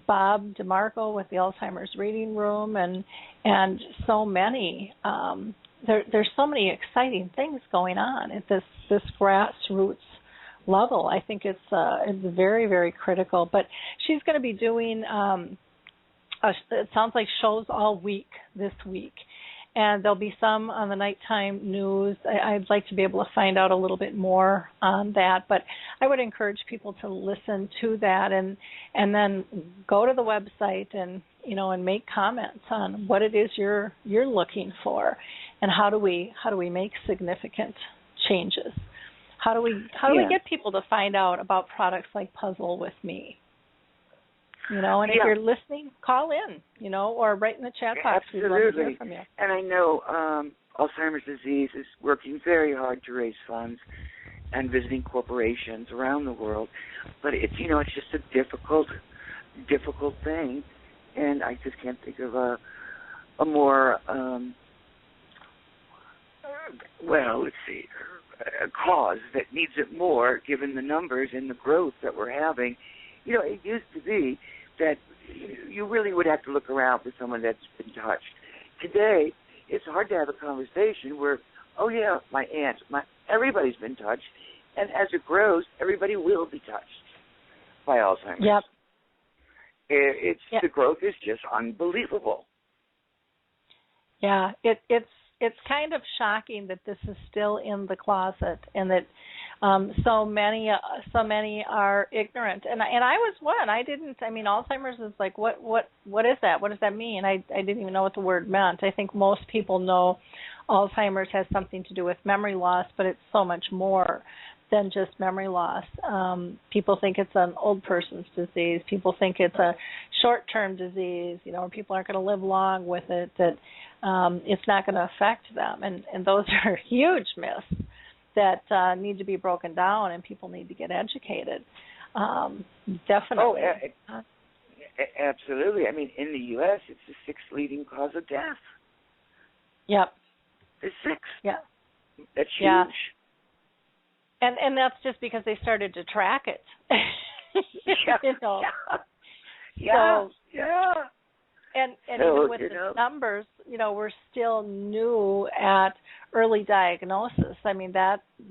Bob DeMarco with the Alzheimer's Reading Room, and so many. There's so many exciting things going on at this grassroots level. I think it's very, very critical. But she's going to be doing, it sounds like shows all week this week. And there'll be some on the nighttime news. I'd like to be able to find out a little bit more on that. But I would encourage people to listen to that and then go to the website and make comments on what it is you're looking for, and how do we make significant changes. How do we get people to find out about products like Puzzle with Me? And if you're listening, call in, or write in the chat box. Absolutely. We'd love to hear from you. And I know Alzheimer's disease is working very hard to raise funds and visiting corporations around the world, but it's just a difficult thing, and I just can't think of a more a cause that needs it more, given the numbers and the growth that we're having. It used to be that you really would have to look around for someone that's been touched. Today, it's hard to have a conversation where, oh yeah, my aunt, everybody's been touched, and as it grows, everybody will be touched by Alzheimer's. Yep. The growth is just unbelievable. Yeah, it's kind of shocking that this is still in the closet, and that so many are ignorant. And I was one. Alzheimer's is like, what is that? What does that mean? I didn't even know what the word meant. I think most people know Alzheimer's has something to do with memory loss, but it's so much more than just memory loss. People think it's an old person's disease. People think it's a short-term disease, people aren't going to live long with it, that it's not going to affect them. And those are huge myths. that need to be broken down, and people need to get educated. Definitely. Oh, absolutely. I mean, in the U.S., it's the sixth leading cause of death. Yep. The sixth. Yeah. That's huge. Yeah. And that's just because they started to track it. You know. Yeah. So, yeah. And so, even with the numbers, you know, we're still new at early diagnosis. I mean,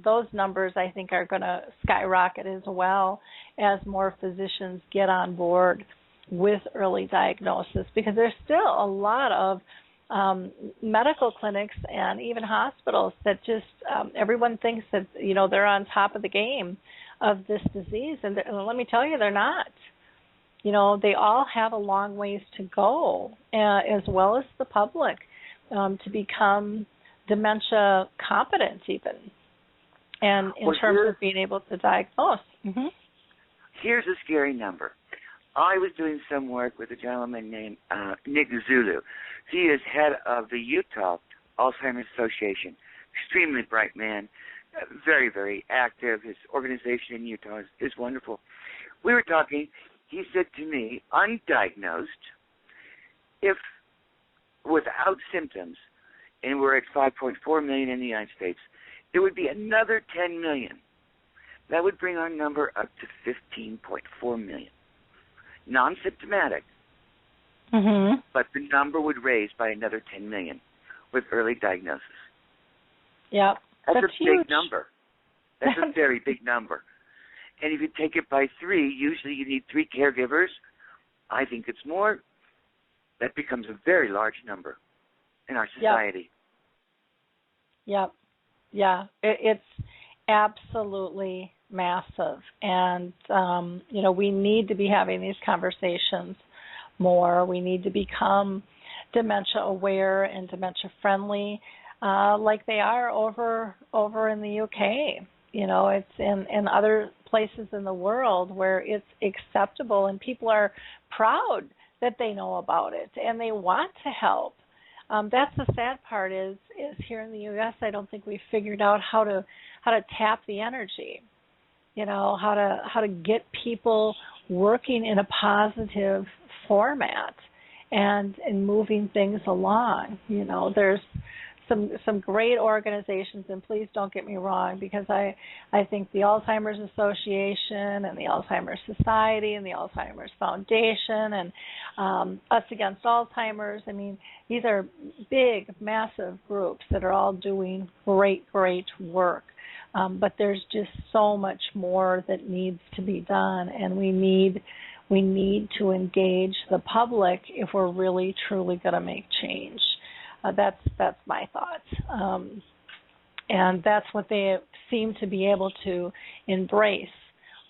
those numbers, I think, are going to skyrocket as well as more physicians get on board with early diagnosis, because there's still a lot of medical clinics and even hospitals that just everyone thinks that, you know, they're on top of the game of this disease, and let me tell you, they're not. You know, they all have a long ways to go, as well as the public, to become dementia competent even, and in terms of being able to diagnose. Mm-hmm. Here's a scary number. I was doing some work with a gentleman named Nick Zulu. He is head of the Utah Alzheimer's Association. Extremely bright man, very, very active. His organization in Utah is wonderful. We were talking. He said to me, undiagnosed, if without symptoms, and we're at 5.4 million in the United States, there would be another 10 million. That would bring our number up to 15.4 million. Non-symptomatic, but the number would raise by another 10 million with early diagnosis. Yeah, that's a huge. big number. That's a very big number. And if you take it by 3, usually you need 3 caregivers. I think it's more. That becomes a very large number in our society. Yep. Yeah, it's absolutely massive. And, you know, we need to be having these conversations more. We need to become dementia aware and dementia friendly, like they are over in the UK. You know, it's in other places in the world where it's acceptable and people are proud that they know about it and they want to help. That's the sad part is here in the U.S. I don't think we've figured out how to tap the energy. You know, how to get people working in a positive format and moving things along. You know, there's some great organizations, and please don't get me wrong, because I think the Alzheimer's Association and the Alzheimer's Society and the Alzheimer's Foundation and Us Against Alzheimer's, I mean, these are big, massive groups that are all doing great work. But there's just so much more that needs to be done, and we need to engage the public if we're really, truly going to make change. That's my thoughts, and that's what they seem to be able to embrace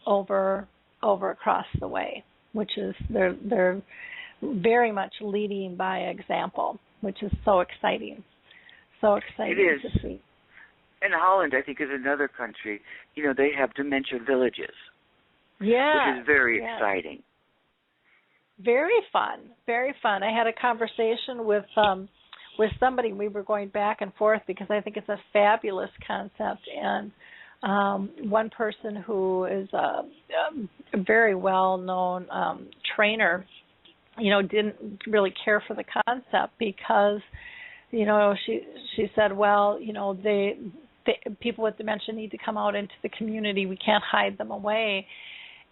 over across the way, which is they're very much leading by example, which is so exciting. So exciting to see. And Holland, I think, is another country. You know, they have dementia villages. Yeah, which is very exciting. Very fun, very fun. I had a conversation with somebody. We were going back and forth because I think it's a fabulous concept. And one person who is a very well-known trainer, you know, didn't really care for the concept because, you know, she said, well, you know, people with dementia need to come out into the community. We can't hide them away.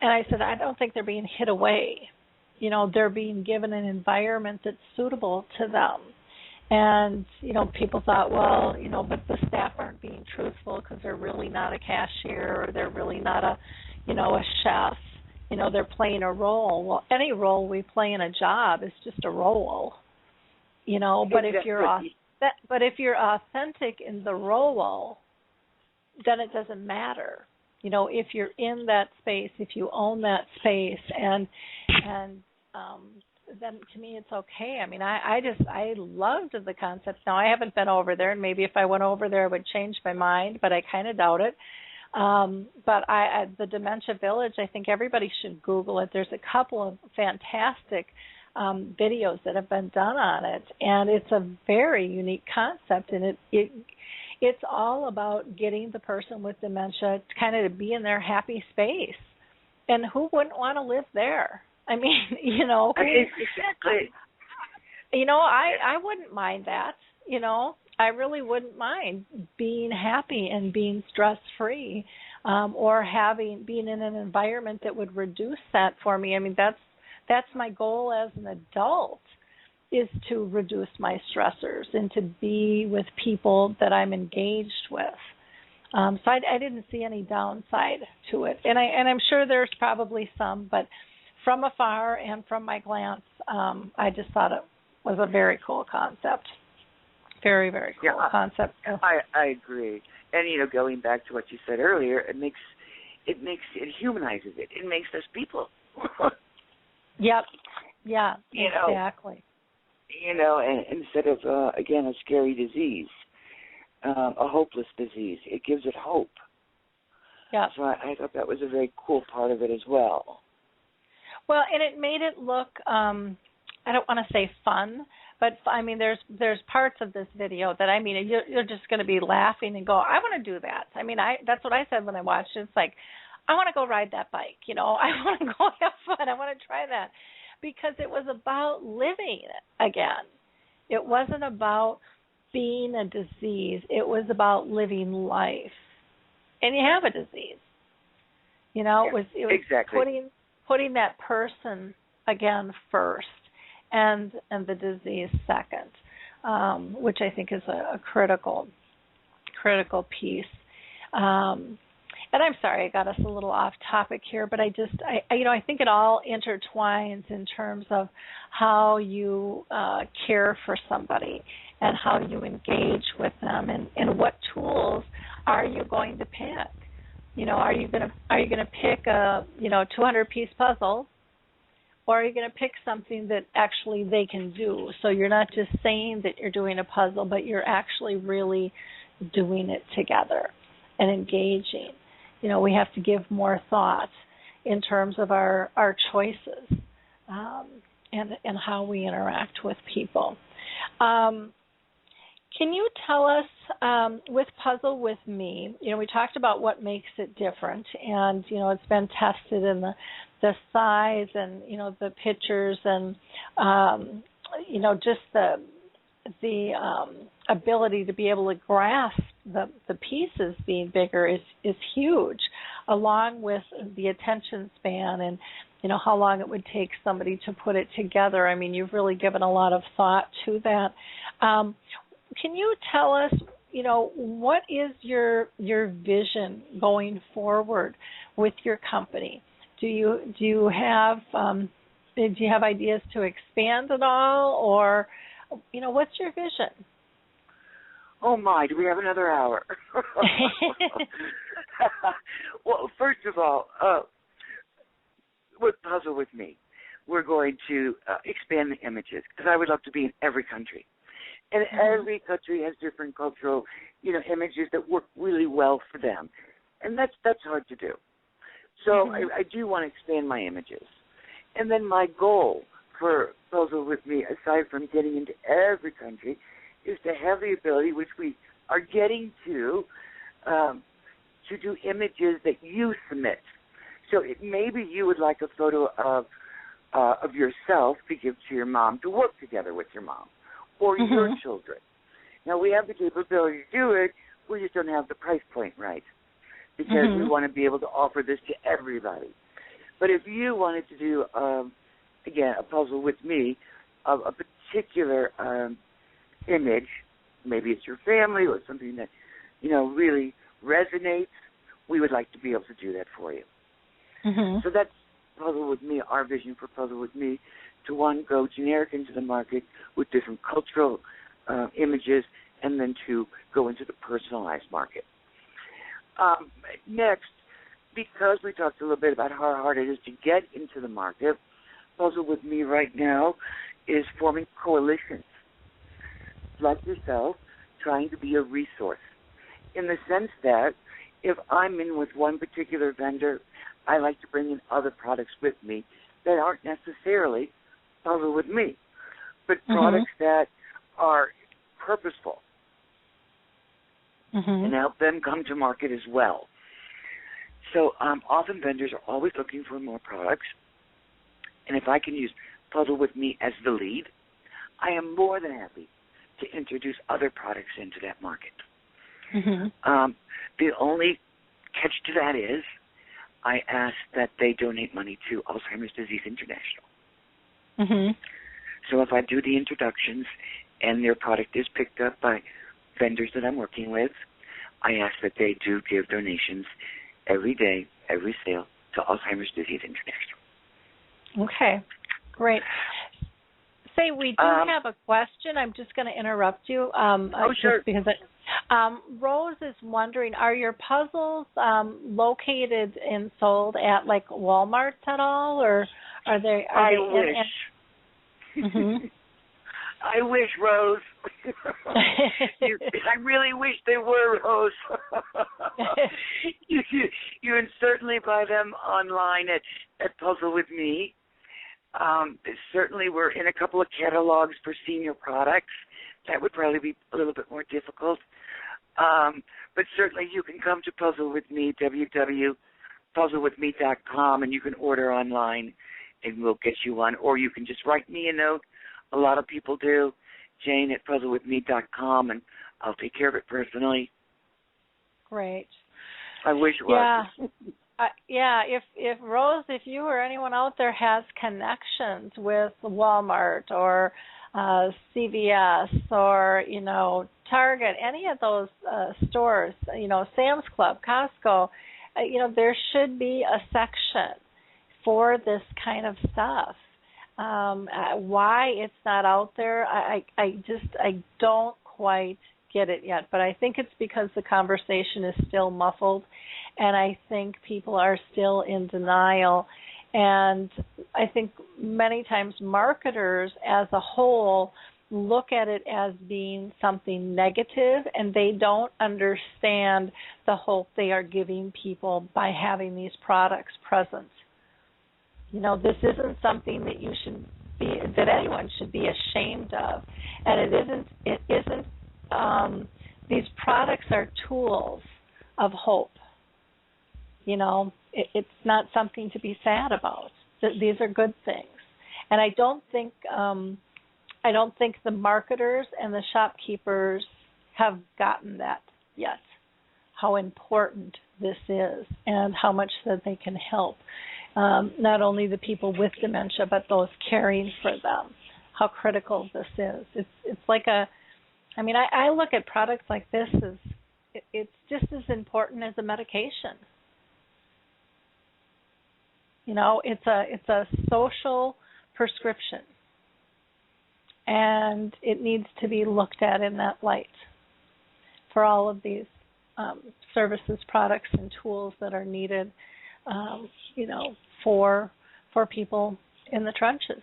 And I said, I don't think they're being hid away. You know, they're being given an environment that's suitable to them. And, you know, people thought, well, you know, but the staff aren't being truthful because they're really not a cashier or they're really not a chef. You know, they're playing a role. Well, any role we play in a job is just a role. You know, but if you're authentic in the role, then it doesn't matter. You know, if you're in that space, if you own that space, and then to me it's okay. I mean, I loved the concept. Now I haven't been over there, and maybe if I went over there I would change my mind, but I kind of doubt it. But the Dementia Village, I think everybody should Google it. There's a couple of fantastic videos that have been done on it, and it's a very unique concept, and it's all about getting the person with dementia kind of to be in their happy space. And who wouldn't want to live there? I mean, Exactly. I wouldn't mind that. I really wouldn't mind being happy and being stress-free, or being in an environment that would reduce that for me. I mean, that's my goal as an adult, is to reduce my stressors and to be with people that I'm engaged with. So I didn't see any downside to it, and I'm sure there's probably some, but from afar and from my glance, I just thought it was a very cool concept. Very, very cool concept. I agree. And going back to what you said earlier, it humanizes it. It makes us people. Yep. Yeah. Exactly. And instead of again a scary disease, a hopeless disease, it gives it hope. Yeah. So I thought that was a very cool part of it as well. Well, and it made it look, I don't want to say fun, but I mean, there's parts of this video that, I mean, you're just going to be laughing and go, I want to do that. I mean, that's what I said when I watched it. It's like, I want to go ride that bike. I want to go have fun. I want to try that, because it was about living again. It wasn't about being a disease. It was about living life. And you have a disease. It was exactly. putting that person again first, and the disease second, which I think is a critical piece. And I'm sorry I got us a little off topic here, but I think it all intertwines in terms of how you care for somebody and how you engage with them, and what tools are you going to pick. Are you going to pick a 200-piece puzzle, or are you going to pick something that actually they can do? So you're not just saying that you're doing a puzzle, but you're actually really doing it together and engaging. We have to give more thought in terms of our choices, and how we interact with people. Can you tell us, with Puzzle With Me, we talked about what makes it different, and, it's been tested in the size and, the pictures and, just the ability to be able to grasp the pieces being bigger is huge, along with the attention span and, how long it would take somebody to put it together. I mean, you've really given a lot of thought to that. Can you tell us, what is your vision going forward with your company? Do you have ideas to expand at all, or what's your vision? Oh my, do we have another hour? Well, first of all, with Puzzle With Me, we're going to expand the images, because I would love to be in every country. And every country has different cultural, images that work really well for them. And that's hard to do. So I do want to expand my images. And then my goal for Puzzle With Me, aside from getting into every country, is to have the ability, which we are getting to do images that you submit. So maybe you would like a photo of yourself to give to your mom, to work together with your mom, or your children. Now, we have the capability to do it, we just don't have the price point right, because we want to be able to offer this to everybody. But if you wanted to do, again, a Puzzle With Me of a particular image, maybe it's your family or something that, really resonates, we would like to be able to do that for you. So that's Puzzle With Me, our vision for Puzzle With Me, to one, go generic into the market with different cultural images, and then to go into the personalized market. Next, because we talked a little bit about how hard it is to get into the market, Puzzle With Me right now is forming coalitions, like yourself, trying to be a resource, in the sense that if I'm in with one particular vendor, I like to bring in other products with me that aren't necessarily Puzzle With Me, but products that are purposeful, and help them come to market as well. So often vendors are always looking for more products, and if I can use Puzzle With Me as the lead, I am more than happy to introduce other products into that market. The only catch to that is I ask that they donate money to Alzheimer's Disease International. So if I do the introductions and their product is picked up by vendors that I'm working with, I ask that they do give donations every day, every sale, to Alzheimer's Disease International. Okay, great. Say, we do have a question. I'm just going to interrupt you. Sure. Just because Rose is wondering, are your puzzles located and sold at like Walmarts at all, or are they? I wish. I wish, Rose. I really wish they were, Rose. You can certainly buy them online at Puzzle With Me. Certainly we're in a couple of catalogs for senior products. That would probably be a little bit more difficult. But certainly you can come to Puzzle With Me, www.puzzlewithme.com, and you can order online, and we'll get you one. Or you can just write me a note. A lot of people do, Jane@puzzlewithme.com, and I'll take care of it personally. Great. I wish it was. Yeah. If Rose, if you or anyone out there has connections with Walmart or CVS or Target, any of those stores, Sam's Club, Costco, there should be a section for this kind of stuff. Why it's not out there, I don't quite get it yet, but I think it's because the conversation is still muffled, and I think people are still in denial, and I think many times marketers as a whole look at it as being something negative, and they don't understand the hope they are giving people by having these products present. This isn't something that anyone should be ashamed of, and it isn't. These products are tools of hope. It's not something to be sad about. These are good things, and I don't think the marketers and the shopkeepers have gotten that yet. How important this is, and how much that they can help. Not only the people with dementia, but those caring for them. How critical this is. It's like I look at products like this as it's just as important as a medication. It's a social prescription, and it needs to be looked at in that light for all of these services, products, and tools that are needed, for people in the trenches.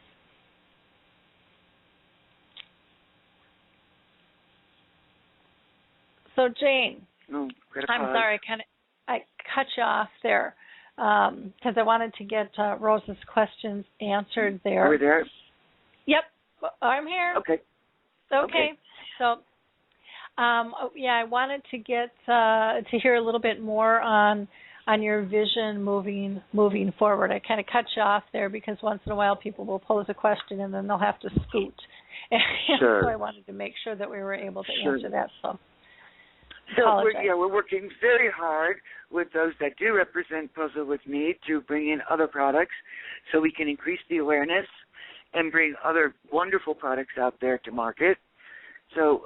So, Jane, I'm sorry, I cut you off there because I wanted to get Rose's questions answered there. Are we there? Yep, I'm here. Okay. So, I wanted to get to hear a little bit more on your vision moving forward. I kind of cut you off there because once in a while people will pose a question and then they'll have to scoot. Sure. So I wanted to make sure that we were able to answer that. So we're working very hard with those that do represent Puzzle With Me to bring in other products so we can increase the awareness and bring other wonderful products out there to market. So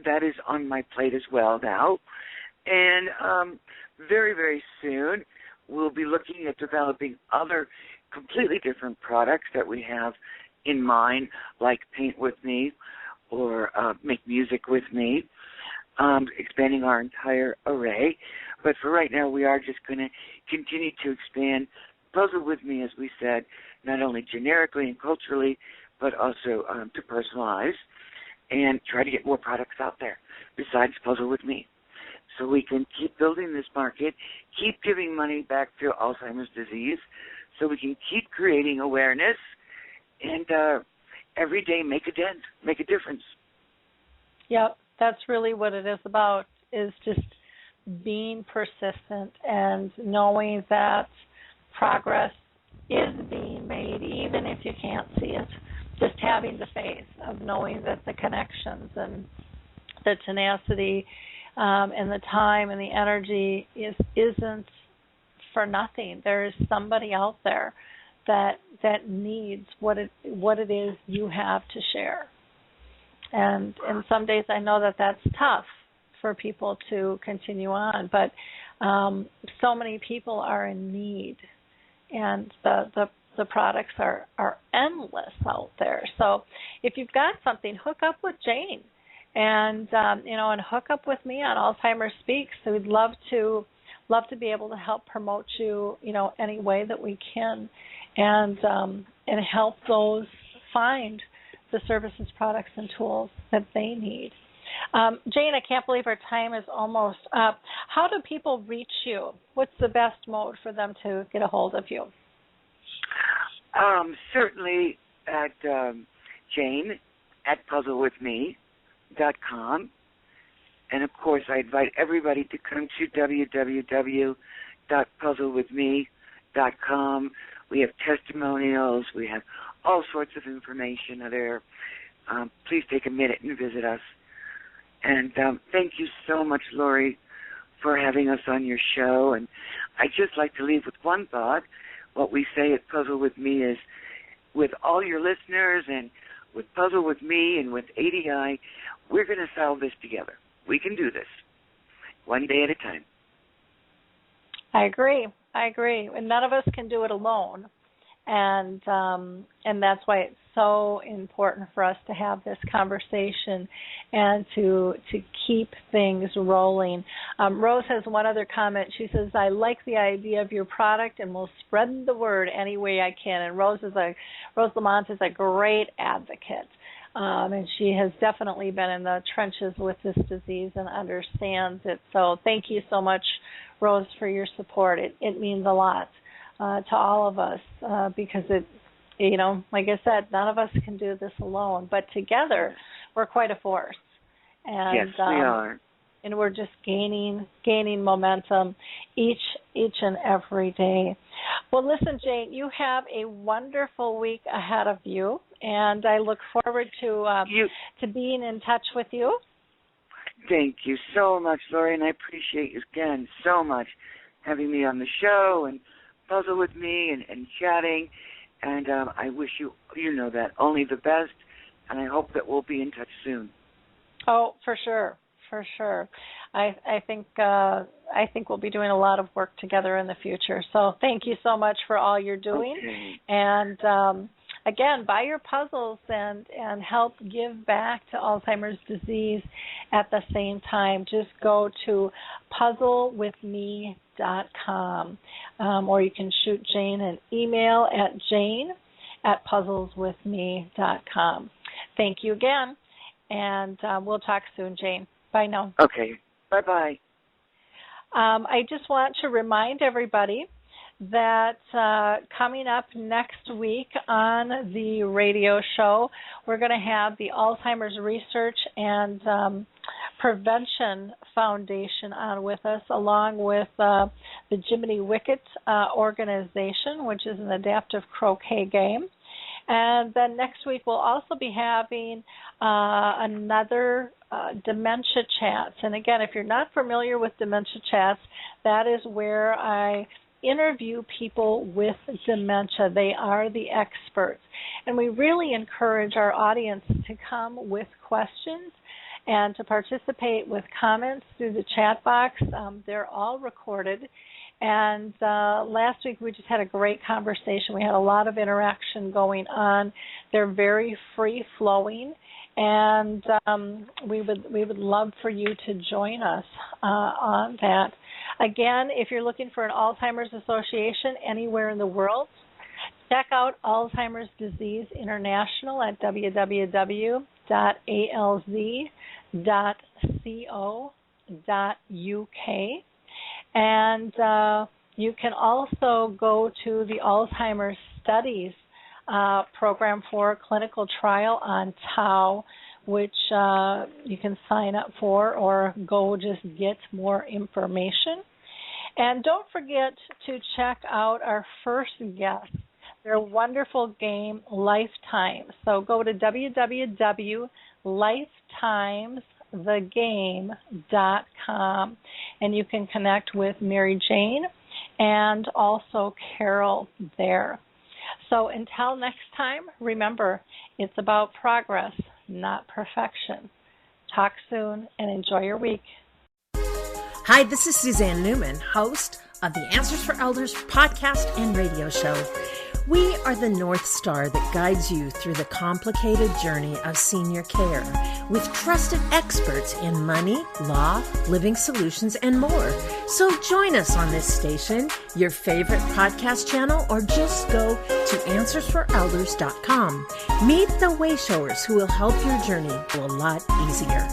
that is on my plate as well now. And very, very soon we'll be looking at developing other completely different products that we have in mind, like Paint With Me or Make Music With Me. Expanding our entire array. But for right now, we are just going to continue to expand Puzzle With Me, as we said, not only generically and culturally, but also to personalize and try to get more products out there besides Puzzle With Me. So we can keep building this market, keep giving money back to Alzheimer's disease, so we can keep creating awareness and every day make a dent, make a difference. Yep. That's really what it is about. is just being persistent and knowing that progress is being made, even if you can't see it. Just having the faith of knowing that the connections and the tenacity and the time and the energy isn't for nothing. There is somebody out there that needs what it is you have to share. And some days I know that that's tough for people to continue on, but so many people are in need, and the products are endless out there. So if you've got something, hook up with Jane, and and hook up with me on Alzheimer's Speaks. So we'd love to be able to help promote you, any way that we can, and help those find the services, products, and tools that they need. Jane, I can't believe our time is almost up. How do people reach you? What's the best mode for them to get a hold of you? Certainly at Jane at puzzlewithme.com. And, of course, I invite everybody to come to www.puzzlewithme.com. We have testimonials. We have all sorts of information there. Please take a minute and visit us. And thank you so much, Lori, for having us on your show. And I'd just like to leave with one thought. What we say at Puzzle With Me is, with all your listeners and with Puzzle With Me and with ADI, we're going to solve this together. We can do this one day at a time. I agree. And none of us can do it alone. And that's why it's so important for us to have this conversation and to keep things rolling. Rose has one other comment. She says, I like the idea of your product and will spread the word any way I can. And Rose Lamont is a great advocate. And she has definitely been in the trenches with this disease and understands it. So thank you so much, Rose, for your support. It means a lot to all of us because it, like I said, none of us can do this alone. But together, we're quite a force. And, yes, we are. And we're just gaining momentum each and every day. Well, listen, Jane, you have a wonderful week ahead of you, and I look forward to being in touch with you. Thank you so much, Lori, and I appreciate you again so much having me on the show and puzzle with me and chatting. And I wish you that, only the best, and I hope that we'll be in touch soon. Oh, for sure. I think we'll be doing a lot of work together in the future. So thank you so much for all you're doing. Okay. And again, buy your puzzles and help give back to Alzheimer's disease at the same time. Just go to puzzlewithme.com, or you can shoot Jane an email at jane@puzzleswithme.com. Thank you again, and we'll talk soon, Jane. Bye now. Okay. Bye-bye. I just want to remind everybody that coming up next week on the radio show, we're going to have the Alzheimer's Research and Prevention Foundation on with us, along with the Jiminy Wicket organization, which is an adaptive croquet game. And then next week we'll also be having another Dementia Chats. And again, if you're not familiar with Dementia Chats, that is where I interview people with dementia. They are the experts. And we really encourage our audience to come with questions and to participate with comments through the chat box. They're all recorded. And last week we just had a great conversation. We had a lot of interaction going on. They're very free-flowing, and we would love for you to join us on that. Again, if you're looking for an Alzheimer's Association anywhere in the world, check out Alzheimer's Disease International at www.alz.co.uk. And you can also go to the Alzheimer's Studies program for a clinical trial on tau, which you can sign up for or go just get more information. And don't forget to check out our first guest, their wonderful game, Lifetime. So go to www.lifetimesthegame.com, and you can connect with Mary Jane and also Carol there. So until next time, remember, it's about progress, not perfection. Talk soon and enjoy your week. Hi, this is Suzanne Newman, host of the Answers for Elders podcast and radio show. We are the North Star that guides you through the complicated journey of senior care with trusted experts in money, law, living solutions, and more. So join us on this station, your favorite podcast channel, or just go to AnswersForElders.com. Meet the Wayshowers who will help your journey go a lot easier.